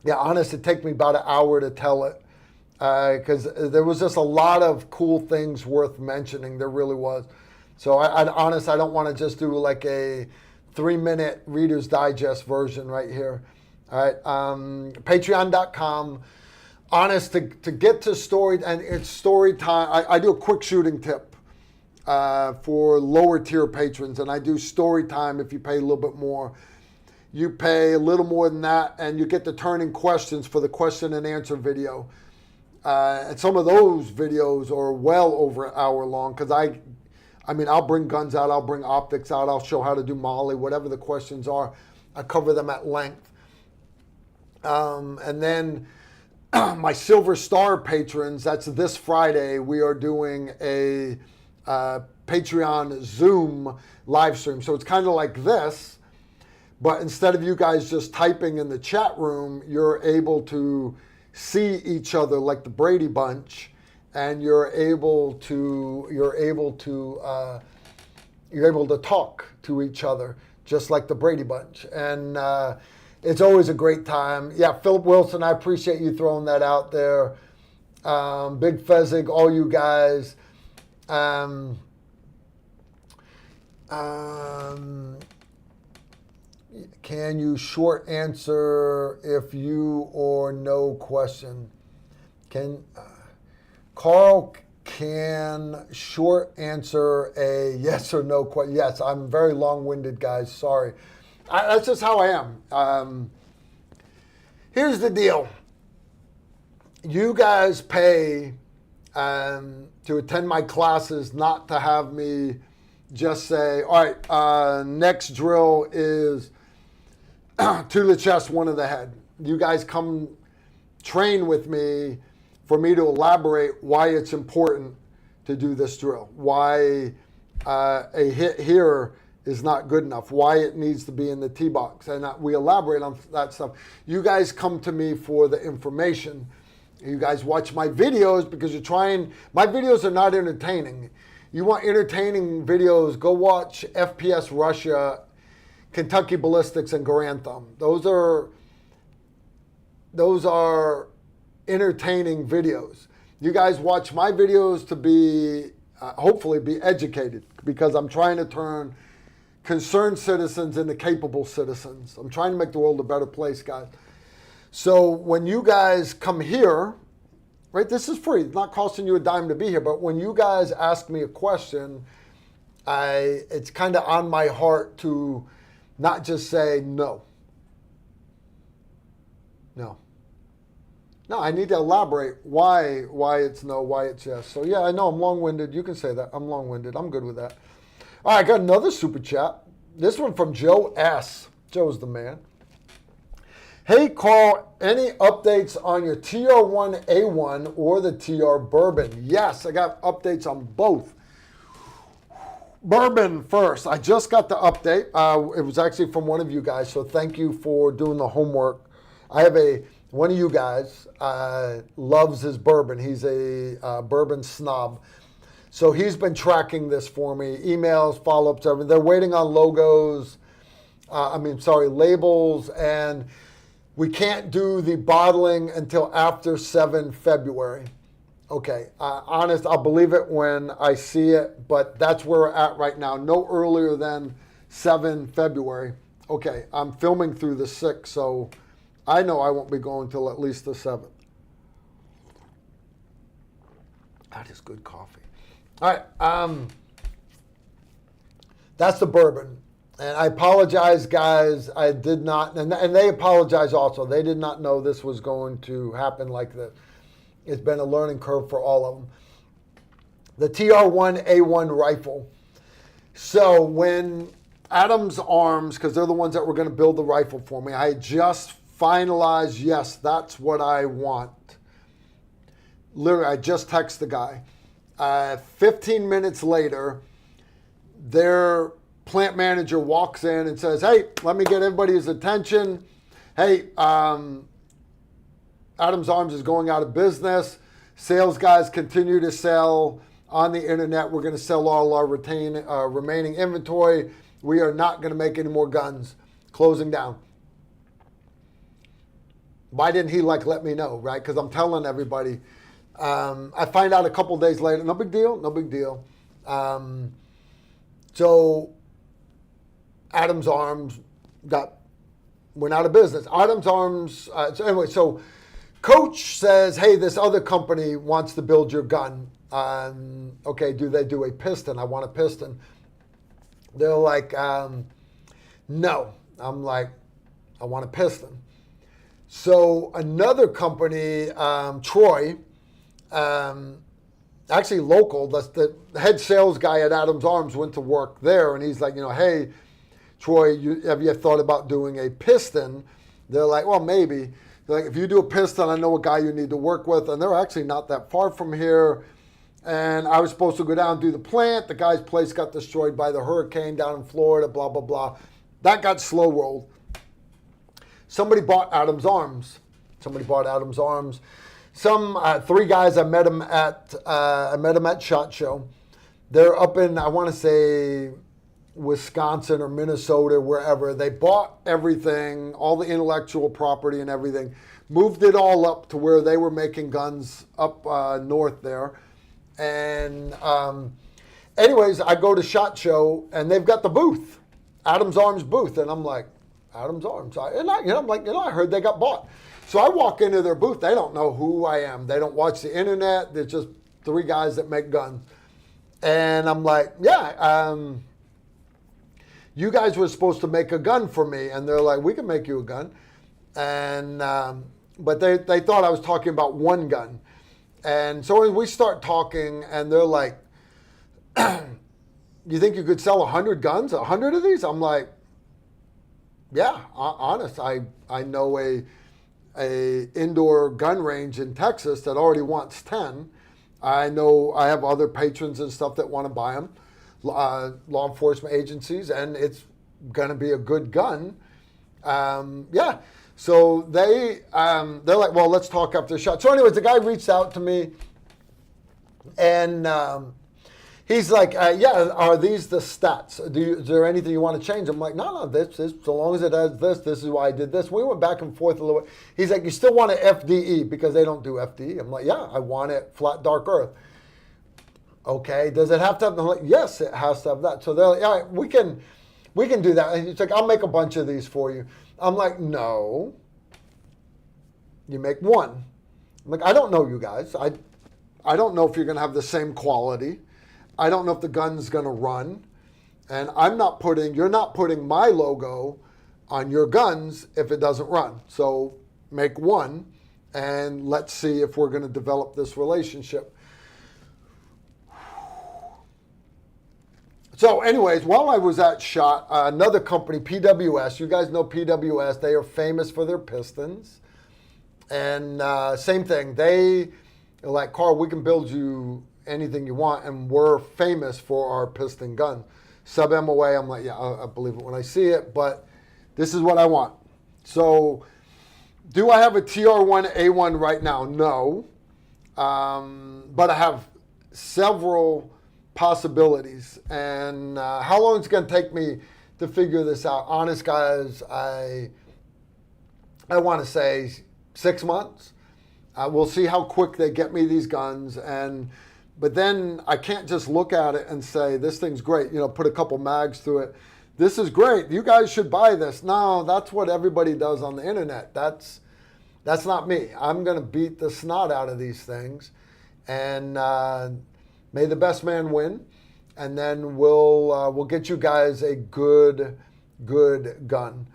honest, it'd take me about an hour to tell it, because there was just a lot of cool things worth mentioning. There really was. So I don't want to just do like a 3-minute Reader's Digest version right here. All right, patreon.com. Honest, to get to story, and it's story time. I do a quick shooting tip for lower tier patrons, and I do story time if you pay a little bit more. You pay a little more than that, and you get the turning questions for the question and answer video. And some of those videos are well over an hour long, because I mean, I'll bring guns out, I'll bring optics out, I'll show how to do Molly, whatever the questions are. I cover them at length. And then my Silver Star patrons, that's this Friday, we are doing a Patreon Zoom live stream. So it's kind of like this, but instead of you guys just typing in the chat room, you're able to see each other like the Brady Bunch. And you're able to talk to each other just like the Brady Bunch, and it's always a great time. Yeah, Philip Wilson, I appreciate you throwing that out there. Big Fezzig, all you guys. Can you short answer if you or no question? Carl can short answer a yes or no question. Yes, I'm very long-winded, guys. Sorry. That's just how I am. Here's the deal. You guys pay to attend my classes, not to have me just say, all right, next drill is to the chest, one to the head. You guys come train with me for me to elaborate why it's important to do this drill, why a hit here is not good enough, why it needs to be in the tee box. And we elaborate on that stuff. You guys come to me for the information. You guys watch my videos because you're trying. My videos are not entertaining. You want entertaining videos, go watch FPS Russia, Kentucky Ballistics, and Garand Thumb. Those are entertaining videos. You guys watch my videos to be, hopefully be educated, because I'm trying to turn concerned citizens into capable citizens. I'm trying to make the world a better place, guys. So when you guys come here, right, this is free. It's not costing you a dime to be here, but when you guys ask me a question, it's kind of on my heart to not just say no. No. No, I need to elaborate why it's no, why it's yes. So yeah, I know I'm long-winded. You can say that. I'm long-winded. I'm good with that. All right, I got another super chat. This one from Joe S. Joe's the man. Hey, Carl, any updates on your TR1A1 or the TR Bourbon? Yes, I got updates on both. Bourbon first. I just got the update. It was actually from one of you guys, so thank you for doing the homework. I have one of you guys loves his bourbon. He's a bourbon snob. So he's been tracking this for me, emails, follow-ups, everything. They're waiting on labels, and we can't do the bottling until after 7 February. Okay, honest, I'll believe it when I see it, but that's where we're at right now. No earlier than 7 February. Okay, I'm filming through the 6th, so I know I won't be going till at least the 7th. That is good coffee. All right, that's the bourbon. And I apologize, guys. I did not, and they apologize also. They did not know this was going to happen like this. It's been a learning curve for all of them. The TR1A1 rifle. So when Adams Arms, because they're the ones that were going to build the rifle for me, I just finalized, yes, that's what I want. Literally, I just texted the guy. 15 minutes later, their plant manager walks in and says, hey, let me get everybody's attention. Hey, Adams Arms is going out of business. Sales guys continue to sell on the internet. We're going to sell all our remaining inventory. We are not going to make any more guns. Closing down. Why didn't he let me know, right? Because I'm telling everybody. I find out a couple days later, no big deal, no big deal. So Adams Arms went out of business. Adams Arms, so Coach says, hey, this other company wants to build your gun. Okay, do they do a piston? I want a piston. They're like, no. I'm like, I want a piston. So another company, Troy, actually local, the head sales guy at Adams Arms went to work there, and he's like, hey, Troy, have you thought about doing a piston? They're like, well, maybe. They're like, if you do a piston, I know a guy you need to work with, and they're actually not that far from here. And I was supposed to go down and do the plant. The guy's place got destroyed by the hurricane down in Florida, blah, blah, blah. That got slow rolled. Somebody bought Adams Arms. Some 3 guys, I met them at SHOT Show. They're up in, I want to say, Wisconsin or Minnesota, wherever. They bought everything, all the intellectual property and everything, moved it all up to where they were making guns up north there. And anyways, I go to SHOT Show, and they've got the booth, Adams Arms booth, and I'm like, Adam's Arms. I'm like, I heard they got bought. So I walk into their booth. They don't know who I am. They don't watch the internet. They're just three guys that make guns. And I'm like, yeah, you guys were supposed to make a gun for me. And they're like, we can make you a gun. And but they thought I was talking about one gun. And so we start talking, and they're like, you think you could sell 100 guns, 100 of these? I'm like, yeah, honest. I know a indoor gun range in Texas that already wants 10. I know I have other patrons and stuff that want to buy them, law enforcement agencies, and it's going to be a good gun. Yeah. So they're like, well, let's talk after the shot. So anyways, the guy reached out to me, and he's like, yeah, are these the stats? Is there anything you want to change? I'm like, no, this, so long as it has this is why I did this. We went back and forth a little bit. He's like, you still want an FDE because they don't do FDE? I'm like, yeah, I want it flat dark earth. Okay, does it have to have, I'm like, yes, it has to have that. So they're like, all right, we can do that. And he's like, I'll make a bunch of these for you. I'm like, no, you make one. I'm like, I don't know you guys. I don't know if you're going to have the same quality. I don't know if the gun's going to run. And you're not putting my logo on your guns if it doesn't run. So make one, and let's see if we're going to develop this relationship. So anyways, while I was at SHOT, another company, PWS, you guys know PWS, they are famous for their pistons. And same thing, they are like, Carl, we can build you anything you want, and we're famous for our piston gun. Sub MOA, I'm like, yeah, I believe it when I see it, but this is what I want. So do I have a TR1A1 right now? No. But I have several possibilities, and how long it's going to take me to figure this out? Honest guys, I want to say 6 months. We'll see how quick they get me these guns, but then I can't just look at it and say this thing's great. Put a couple mags through it. This is great. You guys should buy this. No, that's what everybody does on the internet. That's not me. I'm going to beat the snot out of these things, and may the best man win, and then we'll get you guys a good gun.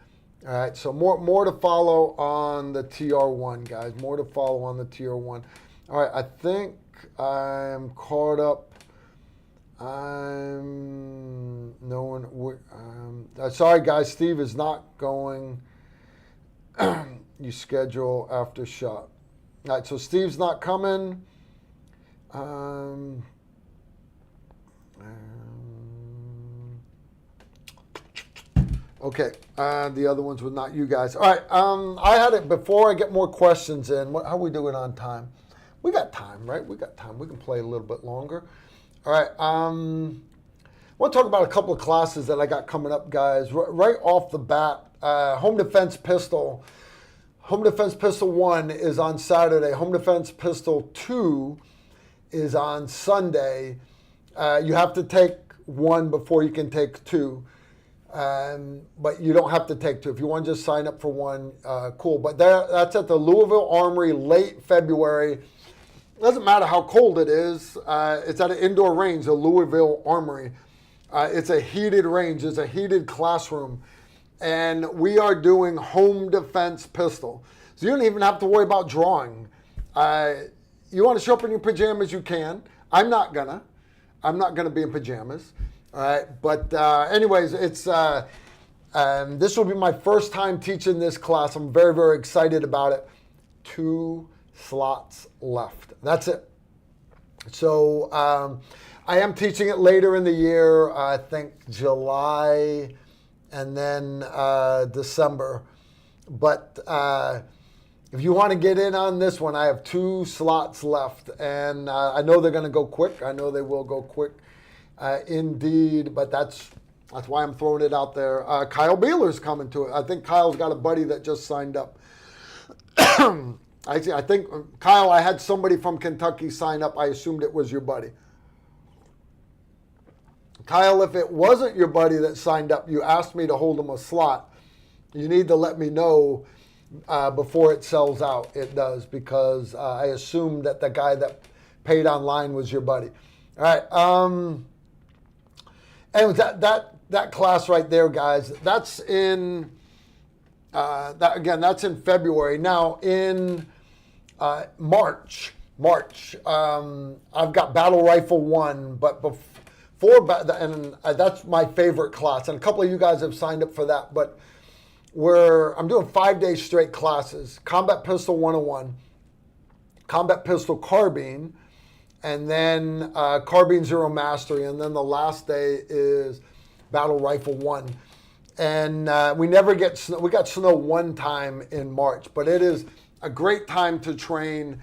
All right, so more to follow on the TR1, guys. More to follow on the TR1. All right, I think I'm caught up. Sorry, guys. Steve is not going. You schedule after shot. All right, so Steve's not coming. Okay, the other ones were not you guys. All right, I had it before I get more questions in. How are we doing on time? We got time, right? We got time. We can play a little bit longer. All right, I want to talk about a couple of classes that I got coming up, guys. Right off the bat, Home Defense Pistol. Home Defense Pistol 1 is on Saturday. Home Defense Pistol 2 is on Sunday. You have to take one before you can take two. But you don't have to take two. If you want to just sign up for one, cool. But that's at the Louisville Armory late February. Doesn't matter how cold it is. It's at an indoor range, the Louisville Armory. It's a heated range. It's a heated classroom. And we are doing home defense pistol. So you don't even have to worry about drawing. You want to show up in your pajamas, you can. I'm not gonna be in pajamas. All right, but anyways, it's this will be my first time teaching this class. I'm very, very excited about it. 2 slots left. That's it. So I am teaching it later in the year. I think July and then December. But if you want to get in on this one, I have 2 slots left, and I know they're going to go quick. I know they will go quick. Indeed, but that's why I'm throwing it out there. Kyle Beeler's coming to it. I think Kyle's got a buddy that just signed up. I think, Kyle, I had somebody from Kentucky sign up. I assumed it was your buddy. Kyle, if it wasn't your buddy that signed up, you asked me to hold him a slot. you need to let me know before it sells out. It does, because I assume that the guy that paid online was your buddy. All right. Anyways, that class right there, guys, that's in that's in February. Now in March, I've got Battle Rifle 1, but that's my favorite class, and a couple of you guys have signed up for that, but I'm doing 5 days straight classes: Combat Pistol 101, Combat Pistol Carbine, and then Carbine Zero Mastery, and then the last day is Battle Rifle 1. And we never get snow. We got snow one time in March, but it is a great time to train.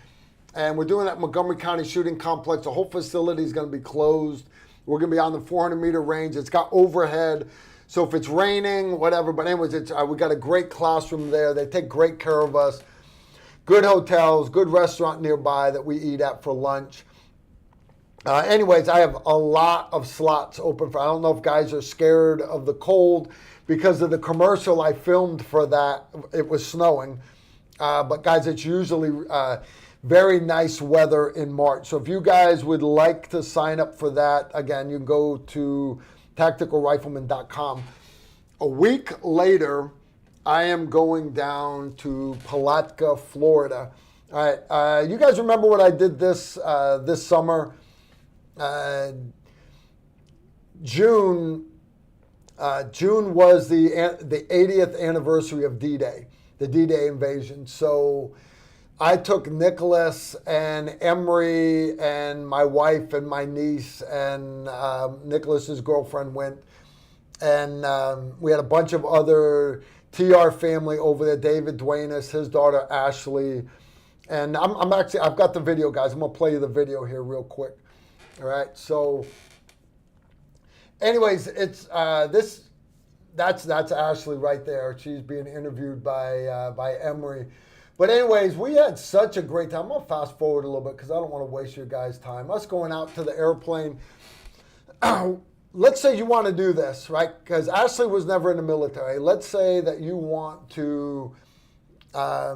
And we're doing it at Montgomery County Shooting Complex. The whole facility is going to be closed. We're going to be on the 400-meter range. It's got overhead, so if it's raining, whatever. But anyways, we got a great classroom there. They take great care of us. Good hotels, good restaurant nearby that we eat at for lunch. Anyways, I have a lot of slots open I don't know if guys are scared of the cold because of the commercial I filmed for that. It was snowing. But guys, it's usually very nice weather in March. So if you guys would like to sign up for that, again, you can go to tacticalrifleman.com. A week later, I am going down to Palatka, Florida. All right, you guys remember what I did this summer? June was the 80th anniversary of D-Day, the D-Day invasion. So I took Nicholas and Emery and my wife and my niece, and Nicholas's girlfriend went, and we had a bunch of other TR family over there. David Duenas, his daughter Ashley, and I've got the video, guys. I'm gonna play you the video here real quick. All right, so anyways, it's that's Ashley right there. She's being interviewed by Emery. But anyways, we had such a great time. I'm gonna fast forward a little bit because I don't want to waste your guys' time. Us going out to the airplane. Let's say you want to do this, right? Because Ashley was never in the military. Let's say that you want to,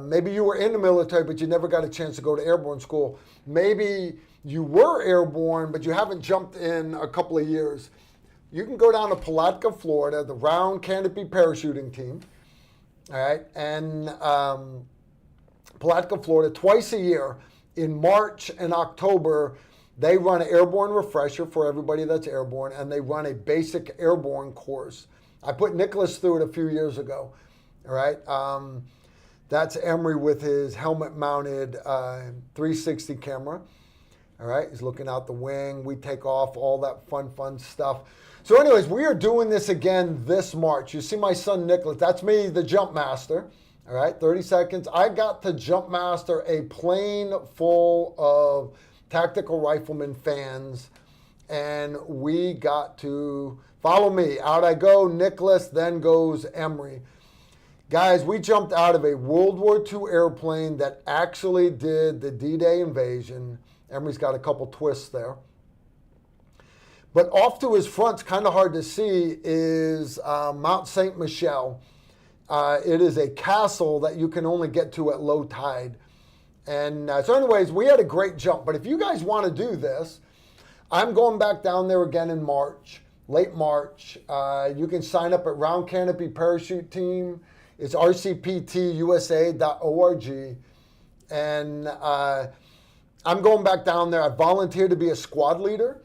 maybe you were in the military, but you never got a chance to go to airborne school. Maybe you were airborne, but you haven't jumped in a couple of years. You can go down to Palatka, Florida, the Round Canopy Parachuting Team, all right? And Palatka, Florida, twice a year in March and October, they run an airborne refresher for everybody that's airborne, and they run a basic airborne course. I put Nicholas through it a few years ago, all right? That's Emery with his helmet-mounted 360 camera. All right, he's looking out the wing. We take off, all that fun stuff. So anyways, we are doing this again this March. You see my son Nicholas, that's me, the jump master. All right, 30 seconds. I got to jump master a plane full of Tactical Rifleman fans, and we got to follow me. Out I go, Nicholas, then goes Emery. Guys, we jumped out of a World War II airplane that actually did the D-Day invasion. Emery's got a couple twists there. But off to his front, it's kind of hard to see, is Mount St. Michel. It is a castle that you can only get to at low tide. And so anyways, we had a great jump. But if you guys want to do this, I'm going back down there again in March, late March. You can sign up at Round Canopy Parachute Team. It's rcptusa.org. And I'm going back down there. I volunteered to be a squad leader.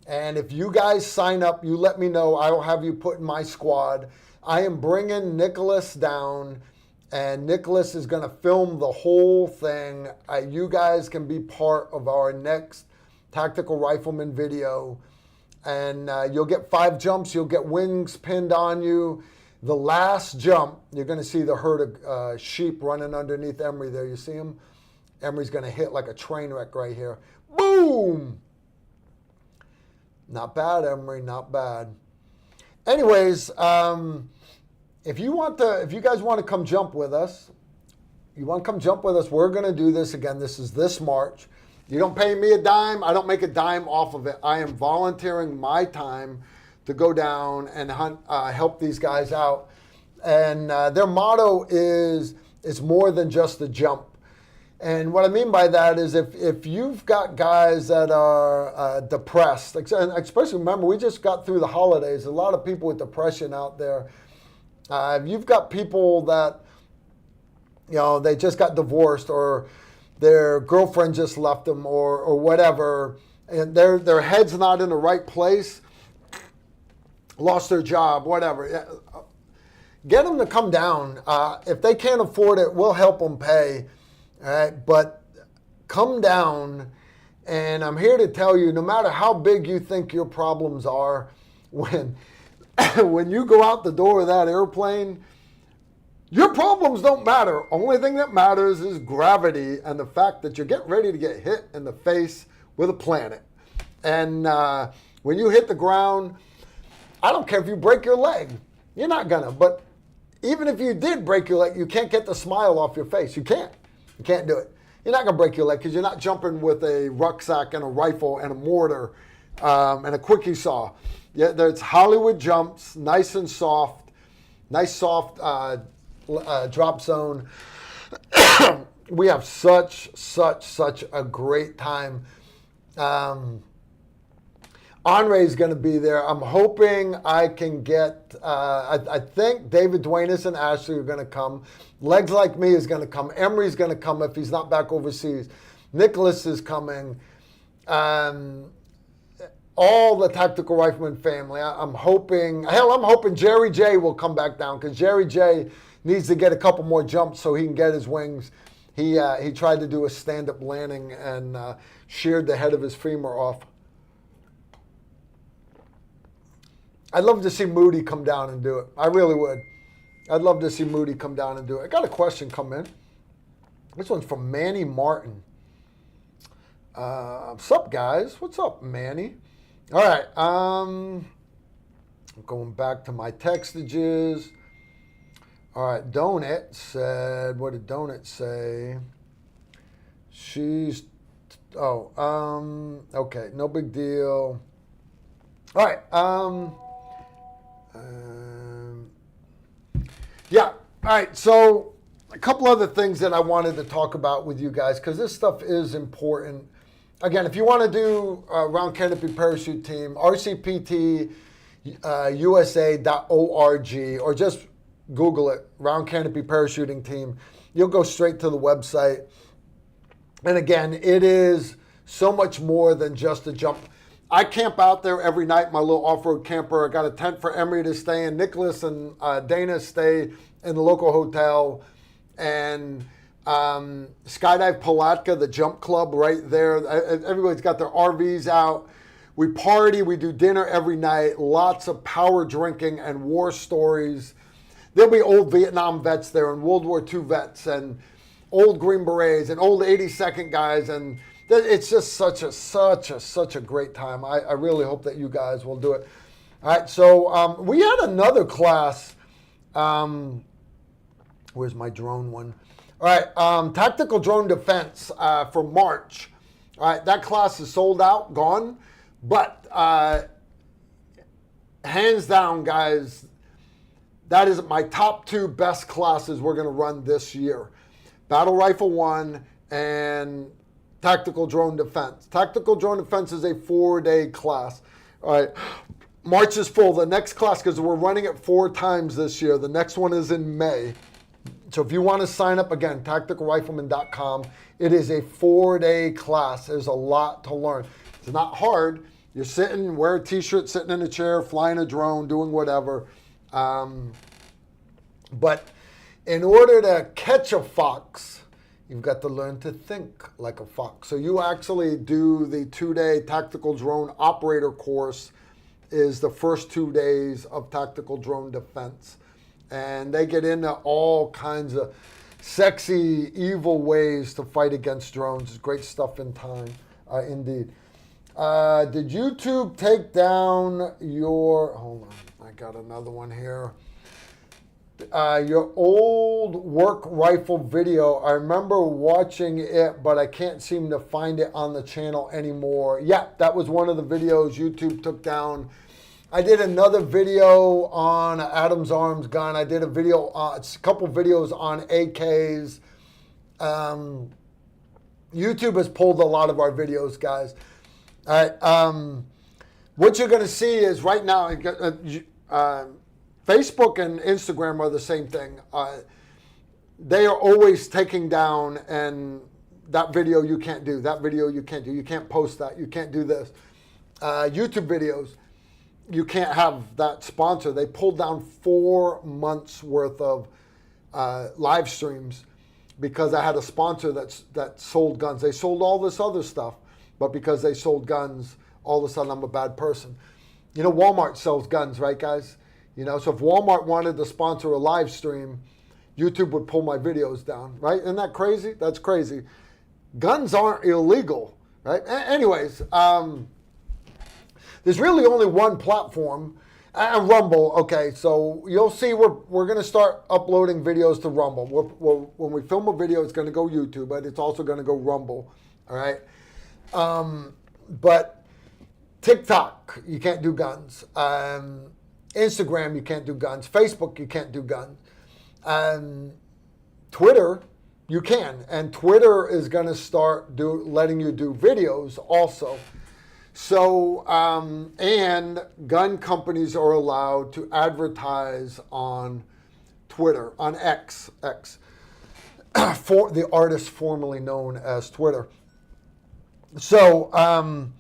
And if you guys sign up, you let me know. I will have you put in my squad. I am bringing Nicholas down, and Nicholas is going to film the whole thing. You guys can be part of our next Tactical Rifleman video. And you'll get 5 jumps. You'll get wings pinned on you. The last jump, you're going to see the herd of sheep running underneath Emery there. You see him? Emery's going to hit like a train wreck right here. Boom! Not bad, Emery, not bad. Anyways, if you guys want to come jump with us, we're going to do this again. This is this March. You don't pay me a dime. I don't make a dime off of it. I am volunteering my time to go down and help these guys out. And their motto is, it's more than just a jump. And what I mean by that is if you've got guys that are depressed, especially remember, we just got through the holidays, a lot of people with depression out there. If you've got people that, they just got divorced or their girlfriend just left them or whatever, and their head's not in the right place, lost their job, whatever. Get them to come down. If they can't afford it, we'll help them pay. All right, but come down, and I'm here to tell you, no matter how big you think your problems are, when you go out the door of that airplane, your problems don't matter. Only thing that matters is gravity and the fact that you're getting ready to get hit in the face with a planet. And when you hit the ground, I don't care if you break your leg. You're not gonna, but even if you did break your leg, you can't get the smile off your face. You can't. You can't do it. You're not going to break your leg because you're not jumping with a rucksack and a rifle and a mortar and a quickie saw. Yeah, there's Hollywood jumps, nice and soft, nice soft drop zone. We have such a great time. Henri's going to be there. I'm hoping I can get, I think David Duenas and Ashley are going to come. Legs Like Me is going to come. Emery's going to come if he's not back overseas. Nicholas is coming. All the Tactical Rifleman family. I'm hoping Jerry J will come back down because Jerry J needs to get a couple more jumps so he can get his wings. He tried to do a stand-up landing and sheared the head of his femur off. I'd love to see Moody come down and do it. I really would. I'd love to see Moody come down and do it. I got a question come in. This one's from Manny Martin. What's up, guys? What's up, Manny? All right. I'm going back to my textages. All right. Donut said, what did Donut say? Okay. No big deal. All right. Yeah. All right. So a couple other things that I wanted to talk about with you guys because this stuff is important. Again, if you want to do Round Canopy Parachute Team, rcptusa.org, or just Google it, Round Canopy Parachuting Team, you'll go straight to the website. And again, it is so much more than just a jump. I camp out there every night, my little off-road camper. I got a tent for Emery to stay in. Nicholas and Dana stay in the local hotel. And Skydive Palatka, the jump club right there. Everybody's got their RVs out. We party, we do dinner every night. Lots of power drinking and war stories. There'll be old Vietnam vets there and World War II vets and old Green Berets and old 82nd guys, and it's just such a great time. I really hope that you guys will do it. All right, so we had another class. Where's my drone one? All right, Tactical Drone Defense for March. All right, that class is sold out, gone. But hands down, guys, that is my top two best classes we're going to run this year. Battle Rifle 1 and Tactical Drone Defense. Tactical Drone Defense is a 4-day class. All right, March is full. The next class, because we're running it 4 times this year, the next one is in May. So if you want to sign up, again, tacticalrifleman.com. It is a 4-day class. There's a lot to learn. It's not hard. You're sitting, wear a t-shirt, sitting in a chair, flying a drone, doing whatever. But in order to catch a fox, you've got to learn to think like a fox. So you actually do the 2-day tactical drone operator course is the first 2 days of tactical drone defense. And they get into all kinds of sexy, evil ways to fight against drones. It's great stuff in time, indeed. Did YouTube take down your, hold on, I got another one here. Your old work rifle video. I remember watching it, but I can't seem to find it on the channel anymore. Yeah, that was one of the videos YouTube took down. I did another video on Adam's Arms gun. I did a video, a couple videos on AKs. YouTube has pulled a lot of our videos, guys. All right. What you're going to see is right now, Facebook and Instagram are the same thing. They are always taking down, and that video you can't do, that video you can't do, you can't post that, you can't do this. YouTube videos, you can't have that sponsor. They pulled down 4 months worth of live streams because I had a sponsor that sold guns. They sold all this other stuff, but because they sold guns, all of a sudden I'm a bad person. You know, Walmart sells guns, right, guys? You know, so if Walmart wanted to sponsor a live stream, YouTube would pull my videos down, right? Isn't that crazy? That's crazy. Guns aren't illegal, right? Anyways, there's really only one platform, Rumble. Okay, so you'll see we're going to start uploading videos to Rumble. When we film a video, it's going to go YouTube, but it's also going to go Rumble, all right? But TikTok, you can't do guns. Instagram, you can't do guns. Facebook, you can't do guns. Twitter, you can. And Twitter is going to start letting you do videos also. So, and gun companies are allowed to advertise on Twitter, on X, for the artist formerly known as Twitter. So, I'm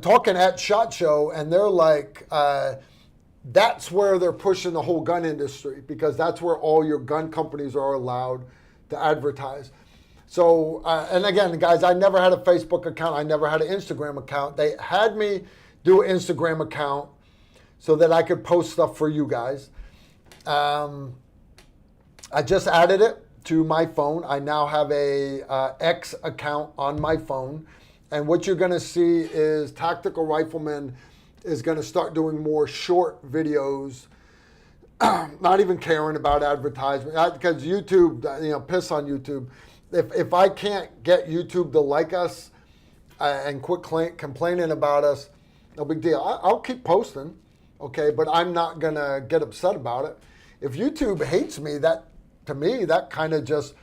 talking at SHOT Show, and they're like, that's where they're pushing the whole gun industry, because that's where all your gun companies are allowed to advertise. So, and again, guys, I never had a Facebook account. I never had an Instagram account. They had me do an Instagram account so that I could post stuff for you guys. I just added it to my phone. I now have a X account on my phone. And what you're going to see is Tactical Rifleman is going to start doing more short videos, not even caring about advertisement, because YouTube, you know, piss on YouTube. If I can't get YouTube to like us and quit complaining about us, no big deal. I'll keep posting, okay, but I'm not going to get upset about it. If YouTube hates me, that to me, that kind of just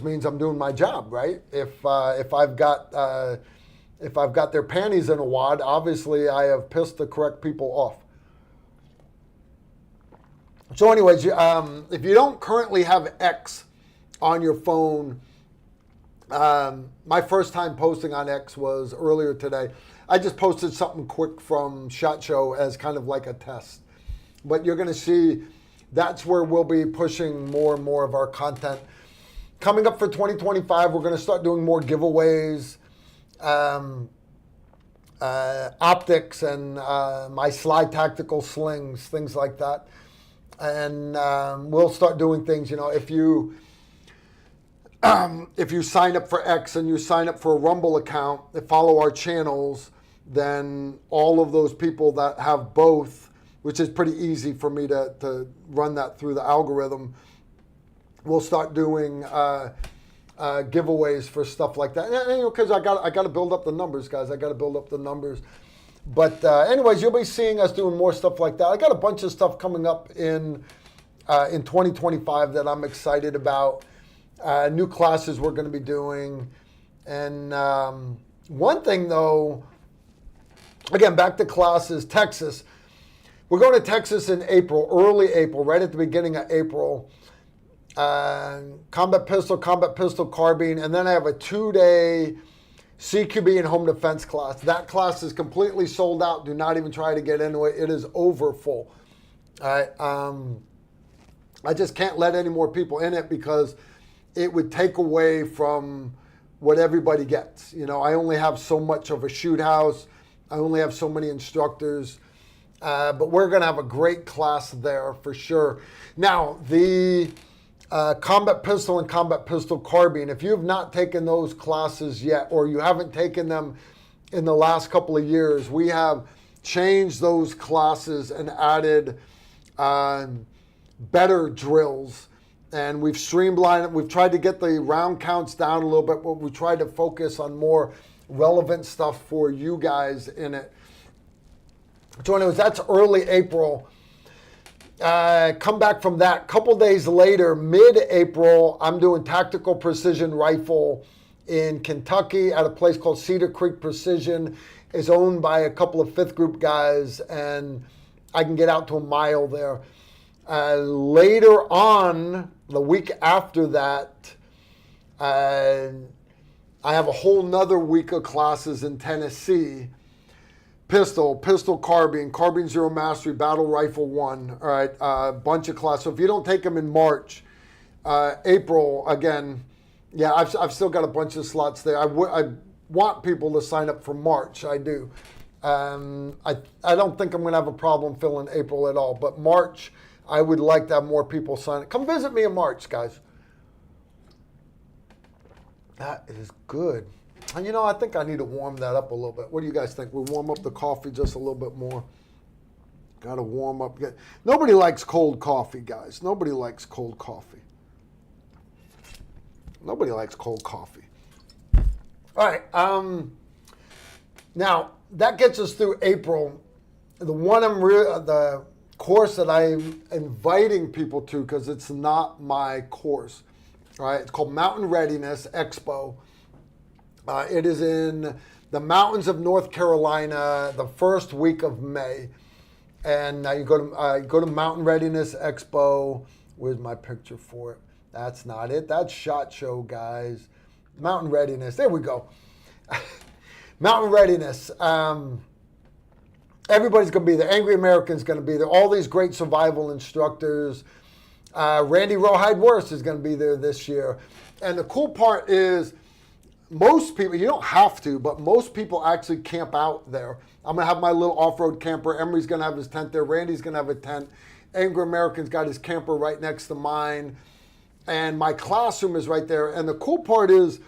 means I'm doing my job, right? If I've got their panties in a wad, obviously I have pissed the correct people off. So anyways, if you don't currently have X on your phone, my first time posting on X was earlier today. I just posted something quick from SHOT Show as kind of like a test. But you're going to see that's where we'll be pushing more and more of our content. Coming up for 2025, we're going to start doing more giveaways, optics, and my Slide Tactical slings, things like that. And we'll start doing things, you know, if you sign up for X and you sign up for a Rumble account and follow our channels, then all of those people that have both, which is pretty easy for me to run that through the algorithm, we'll start doing giveaways for stuff like that. Because I got to build up the numbers, guys. I got to build up the numbers. But anyways, you'll be seeing us doing more stuff like that. I got a bunch of stuff coming up in 2025 that I'm excited about. New classes we're going to be doing. And one thing, though, again, back to classes, Texas. We're going to Texas in April, early April, right at the beginning of April. Combat pistol, carbine, and then I have a 2-day CQB and home defense class. That class is completely sold out. Do not even try to get into it. It is over full. All right. I just can't let any more people in it because it would take away from what everybody gets. You know, I only have so much of a shoot house. I only have so many instructors. But we're going to have a great class there for sure. Now, the combat pistol and combat pistol carbine, if you have not taken those classes yet, or you haven't taken them in the last couple of years, we have changed those classes and added better drills. And we've streamlined it. We've tried to get the round counts down a little bit, but we tried to focus on more relevant stuff for you guys in it. So anyways, that's early April. Come back from that. Couple days later, mid-April, I'm doing tactical precision rifle in Kentucky at a place called Cedar Creek Precision. It's owned by a couple of fifth group guys, and I can get out to a mile there. Later on, the week after that, I have a whole nother week of classes in Tennessee. Pistol, carbine zero mastery, battle rifle 1. All right, a bunch of classes. So if you don't take them in March, April, again, yeah, I've still got a bunch of slots there. I want people to sign up for March. I do. I don't think I'm going to have a problem filling April at all. But March, I would like to have more people sign up. Come visit me in March, guys. That is good. And you know, I think I need to warm that up a little bit. What do you guys think? We warm up the coffee just a little bit more. Got to warm up. Nobody likes cold coffee, guys. Nobody likes cold coffee. Nobody likes cold coffee. All right. Now that gets us through April. The course that I'm inviting people to, because it's not my course. All right. It's called Mountain Readiness Expo. It is in the mountains of North Carolina the first week of May. And you go to Mountain Readiness Expo. Where's my picture for it? That's not it. That's SHOT Show, guys. Mountain Readiness. There we go. Mountain Readiness. Everybody's going to be there. Angry American's going to be there. All these great survival instructors. Randy Rawhide Worst is going to be there this year. And the cool part is, most people, you don't have to, but most people actually camp out there. I'm going to have my little off-road camper. Emery's going to have his tent there. Randy's going to have a tent. Angry American's got his camper right next to mine. And my classroom is right there. And the cool part is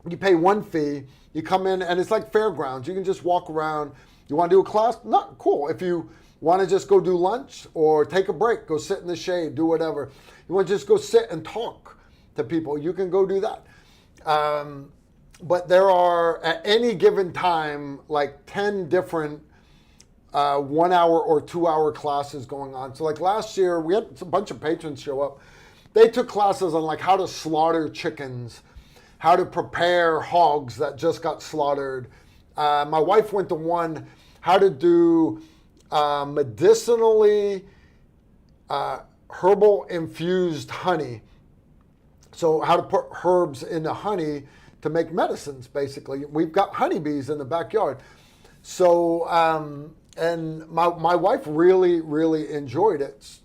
you pay one fee. You come in, and it's like fairgrounds. You can just walk around. You want to do a class? Not cool. If you want to just go do lunch or take a break, go sit in the shade, do whatever. You want to just go sit and talk to people, you can go do that. But there are, at any given time, like 10 different 1 hour or 2 hour classes going on. So like last year, we had a bunch of patrons show up. They took classes on like how to slaughter chickens, how to prepare hogs that just got slaughtered. My wife went to one, how to do medicinally herbal infused honey. So how to put herbs into honey to make medicines, basically. We've got honeybees in the backyard. So, and my wife really, really enjoyed it.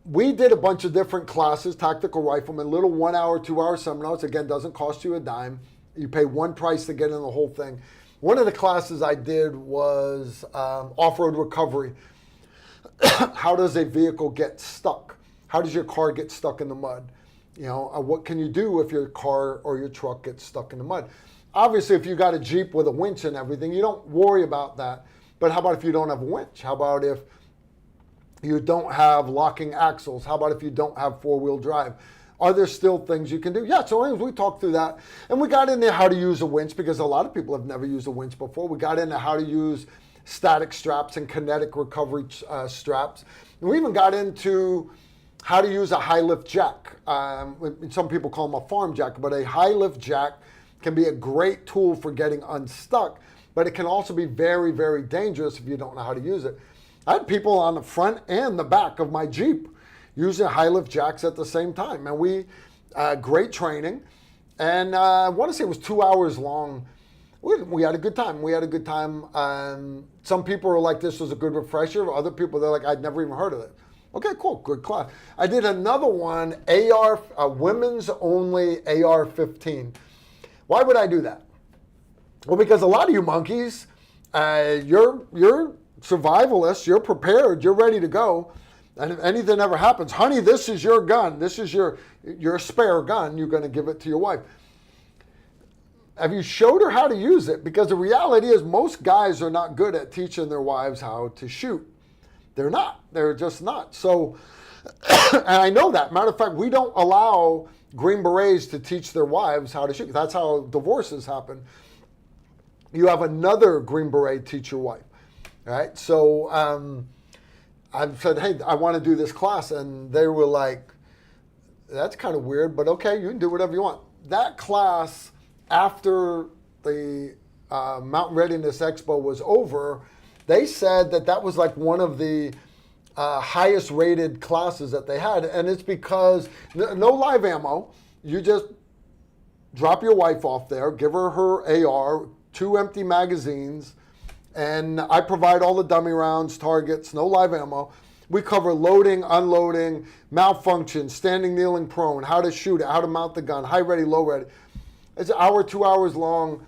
We did a bunch of different classes, tactical rifleman, little 1 hour, 2 hour seminars. Again, doesn't cost you a dime. You pay one price to get in the whole thing. One of the classes I did was off-road recovery. How does a vehicle get stuck? How does your car get stuck in the mud? You know, what can you do if your car or your truck gets stuck in the mud? Obviously, if you got a Jeep with a winch and everything, you don't worry about that. But how about if you don't have a winch? How about if you don't have locking axles? How about if you don't have four-wheel drive? Are there still things you can do? Yeah, so anyways, we talked through that. And we got into how to use a winch, because a lot of people have never used a winch before. We got into how to use static straps and kinetic recovery straps. And we even got into how to use a high lift jack. Some people call them a farm jack, but a high lift jack can be a great tool for getting unstuck, but it can also be very, very dangerous if you don't know how to use it. I had people on the front and the back of my Jeep using high lift jacks at the same time. And we, great training. And I want to say it was 2 hours long. We had a good time. We had a good time. Some people were like, this was a good refresher. Other people, they're like, I'd never even heard of it. Okay, cool, good class. I did another one, women's only AR-15. Why would I do that? Well, because a lot of you monkeys, you're survivalists, you're prepared, you're ready to go. And if anything ever happens, honey, this is your gun. This is your spare gun. You're going to give it to your wife. Have you showed her how to use it? Because the reality is most guys are not good at teaching their wives how to shoot. They're not. They're just not. So, and I know that. Matter of fact, we don't allow Green Berets to teach their wives how to shoot. That's how divorces happen. you have another Green Beret teach your wife. All right. So I said, hey, I want to do this class. And they were like, that's kind of weird, but okay, you can do whatever you want. That class, after the Mountain Readiness Expo was over, they said that that was like one of the highest rated classes that they had. And it's because no live ammo. You just drop your wife off there, give her her AR, 2 empty magazines, and I provide all the dummy rounds, targets, no live ammo. We cover loading, unloading, malfunction, standing, kneeling, prone, how to shoot it, how to mount the gun, high ready, low ready. It's an hour, 2 hours long.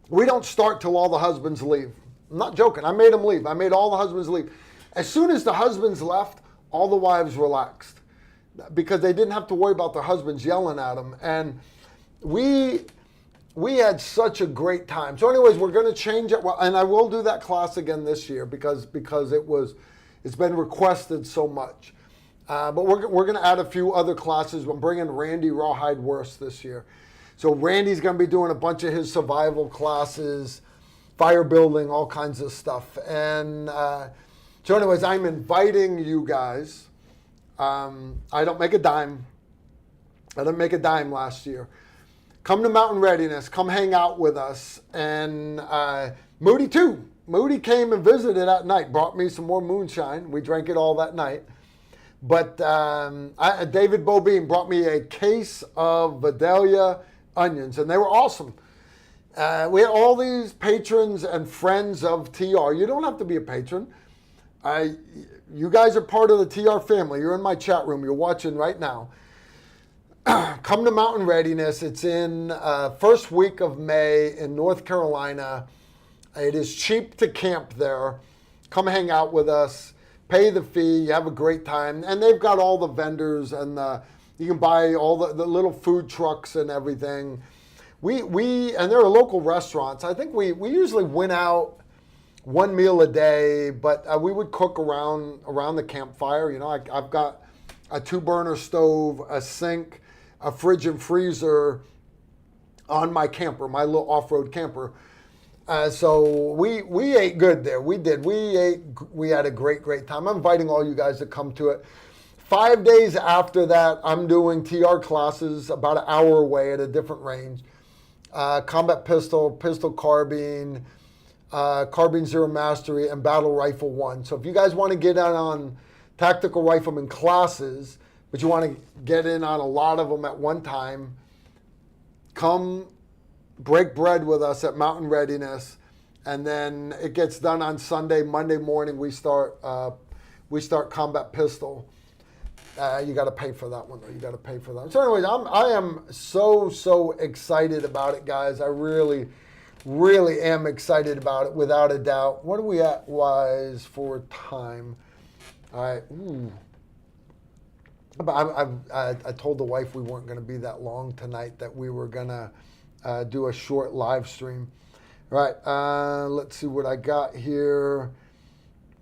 We don't start till all the husbands leave. I'm not joking. I made them leave. I made all the husbands leave. As soon as the husbands left, all the wives relaxed because they didn't have to worry about their husbands yelling at them. And we had such a great time. So anyways, we're going to change it. And I will do that class again this year because it's been requested so much. But we're going to add a few other classes. I'm bringing Randy Rawhide Worst this year. So Randy's going to be doing a bunch of his survival classes, fire building, all kinds of stuff. And so anyways, I'm inviting you guys. I don't make a dime. I didn't make a dime last year. Come to Mountain Readiness. Come hang out with us. And Moody too. Moody came and visited at night. Brought me some more moonshine. We drank it all that night. But David Bobine brought me a case of Vidalia onions, and they were awesome. We had all these patrons and friends of TR. You don't have to be a patron. You guys are part of the TR family. You're in my chat room. You're watching right now. Come to Mountain Readiness. It's in first week of May in North Carolina. It is cheap to camp there. Come hang out with us. Pay the fee. You have a great time. And they've got all the vendors and you can buy all the little food trucks and everything. And there are local restaurants. I think we usually went out one meal a day, but we would cook around the campfire. You know, I've got a 2-burner stove, a sink, a fridge and freezer on my camper, my little off-road camper. So we ate good there. We did. We had a great time. I'm inviting all you guys to come to it. 5 days after that, I'm doing TR classes about an hour away at a different range. Combat pistol, pistol carbine, carbine zero mastery, and battle rifle 1. So if you guys want to get in on tactical rifleman classes, but you want to get in on a lot of them at one time, come break bread with us at Mountain Readiness, and then it gets done on Sunday. Monday morning we start combat pistol. You got to pay for that one though. You got to pay for that. So anyways, I am so excited about it, guys. I really am excited about it without a doubt. What are we at wise for time? All right. Ooh. I told the wife we weren't going to be that long tonight, that we were going to do a short live stream. All right. Let's see what I got here.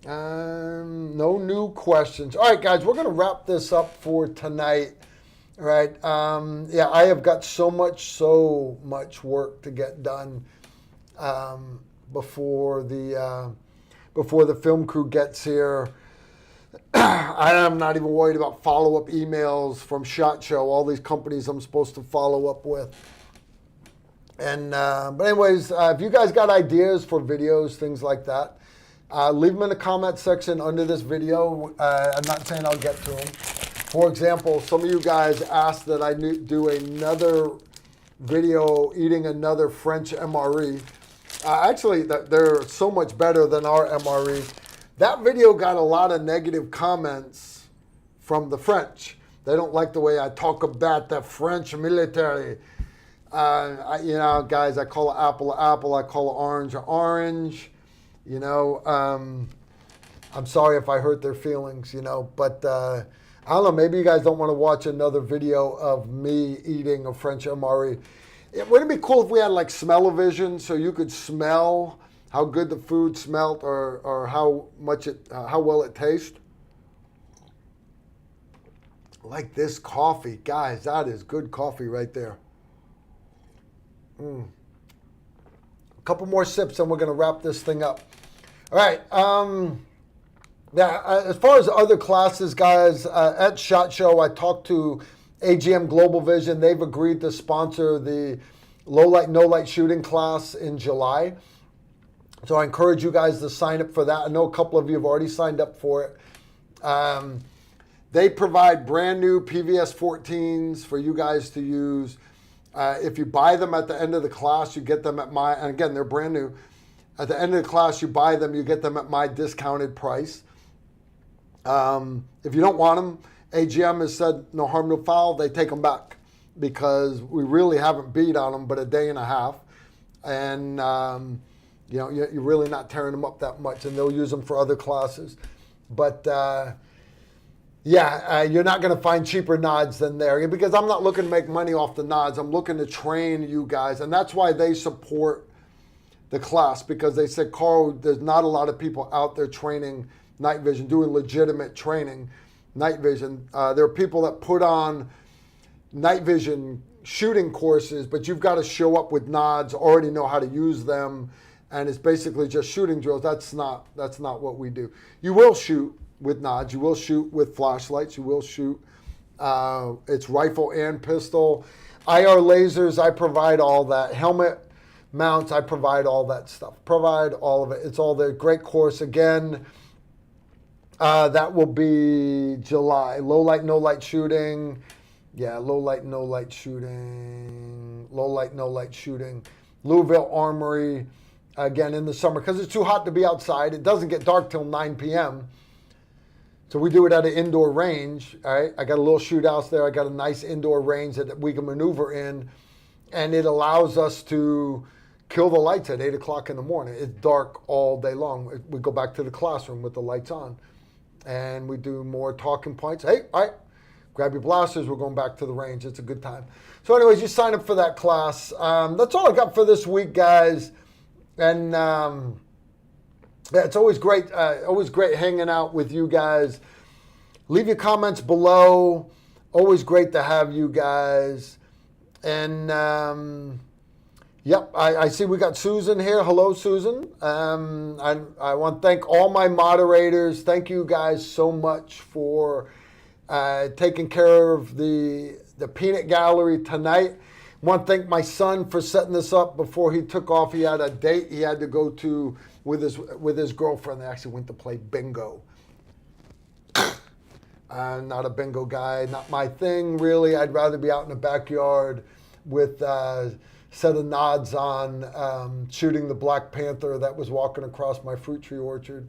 No new questions. All right, guys, we're going to wrap this up for tonight. All right. Yeah, I have got so much work to get done before the film crew gets here. I am not even worried about follow-up emails from SHOT Show, all these companies I'm supposed to follow up with. And but anyways, if you guys got ideas for videos, things like that, leave them in the comment section under this video. I'm not saying I'll get to them. For example, some of you guys asked that I do another video eating another French MRE. Actually, they're so much better than our MRE. That video got a lot of negative comments from the French. They don't like the way I talk about the French military. You know, guys, I call an apple an apple. I call an orange an orange. You know, I'm sorry if I hurt their feelings, you know, but I don't know, maybe you guys don't want to watch another video of me eating a French MRE. Wouldn't it be cool if we had like smell-o-vision so you could smell how good the food smelled or how well it tastes? Like this coffee, guys, that is good coffee right there. couple more sips and we're going to wrap this thing up. All right. As far as other classes, guys, at SHOT Show, I talked to AGM Global Vision. They've agreed to sponsor the low light, no light shooting class in July. So I encourage you guys to sign up for that. I know a couple of you have already signed up for it. They provide brand new PVS 14s for you guys to use. If you buy them at the end of the class, you get them at my, and again, they're brand new. At the end of the class, you buy them, you get them at my discounted price. If you don't want them, AGM has said no harm, no foul. They take them back because we really haven't beat on them but a day and a half. And, you're really not tearing them up that much, and they'll use them for other classes. But, you're not going to find cheaper nods than there because I'm not looking to make money off the nods. I'm looking to train you guys, and that's why they support the class, because they said, Carl, there's not a lot of people out there training night vision, doing legitimate training night vision. There are people that put on night vision shooting courses, but you've got to show up with nods, already know how to use them, and it's basically just shooting drills. That's not what we do. You will shoot with nods, you will shoot with flashlights, you will shoot. It's rifle and pistol. IR lasers, I provide all that. Helmet mounts, I provide all that stuff. Provide all of it. It's all there. Great course. Again, that will be July. Low light, no light shooting. Yeah, low light, no light shooting. Low light, no light shooting. Louisville Armory, again, in the summer, because it's too hot to be outside. It doesn't get dark till 9 p.m. So we do it at an indoor range. All right, I got a little shoothouse there. I got a nice indoor range that we can maneuver in, and it allows us to kill the lights at 8 o'clock in the morning. It's dark all day long. We go back to the classroom with the lights on, and we do more talking points. Hey, all right, grab your blasters. We're going back to the range. It's a good time. So anyways, you sign up for that class. That's all I got for this week, guys. And it's always great hanging out with you guys. Leave your comments below. Always great to have you guys. And I see we got Susan here. Hello, Susan. I want to thank all my moderators. Thank you guys so much for taking care of the peanut gallery tonight. I want to thank my son for setting this up before he took off. He had a date he had to go to with his girlfriend. They actually went to play bingo. I'm not a bingo guy, not my thing really. I'd rather be out in the backyard with a set of nods on, shooting the Black Panther that was walking across my fruit tree orchard.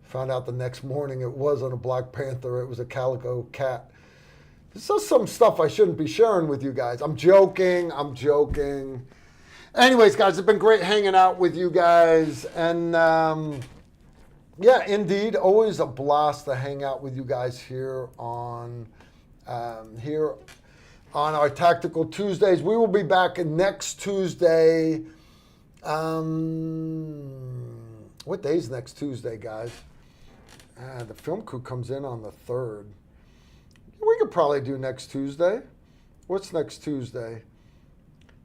Found out the next morning it wasn't a Black Panther, it was a calico cat. This is some stuff I shouldn't be sharing with you guys. I'm joking. Anyways, guys, it's been great hanging out with you guys. And indeed, always a blast to hang out with you guys here on our Tactical Tuesdays. We will be back next Tuesday. What day is next Tuesday, guys? The film crew comes in on the 3rd. We could probably do next Tuesday. What's next Tuesday?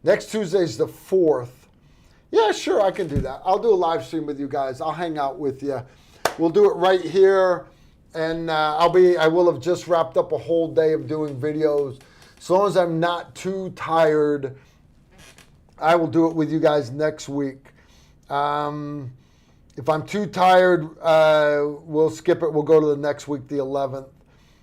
Next Tuesday is the 4th. Yeah, sure, I can do that. I'll do a live stream with you guys. I'll hang out with you. We'll do it right here, and I will have just wrapped up a whole day of doing videos. As long as I'm not too tired, I will do it with you guys next week. If I'm too tired, we'll skip it. We'll go to the next week, the 11th.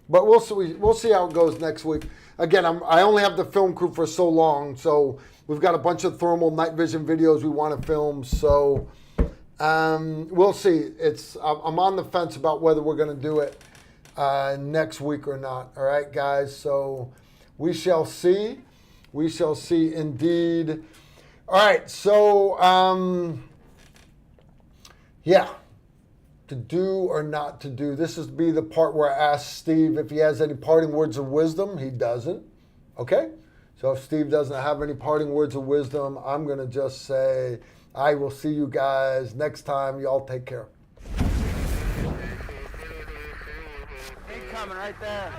But we'll see how it goes next week. Again, I only have the film crew for so long, so we've got a bunch of thermal night vision videos we want to film. So we'll see. I'm on the fence about whether we're going to do it next week or not. All right, guys. So we shall see. We shall see indeed. All right. So to do or not to do. This is be the part where I ask Steve if he has any parting words of wisdom. He doesn't. Okay? So if Steve doesn't have any parting words of wisdom, I'm going to just say, I will see you guys next time. Y'all take care. Incoming right there.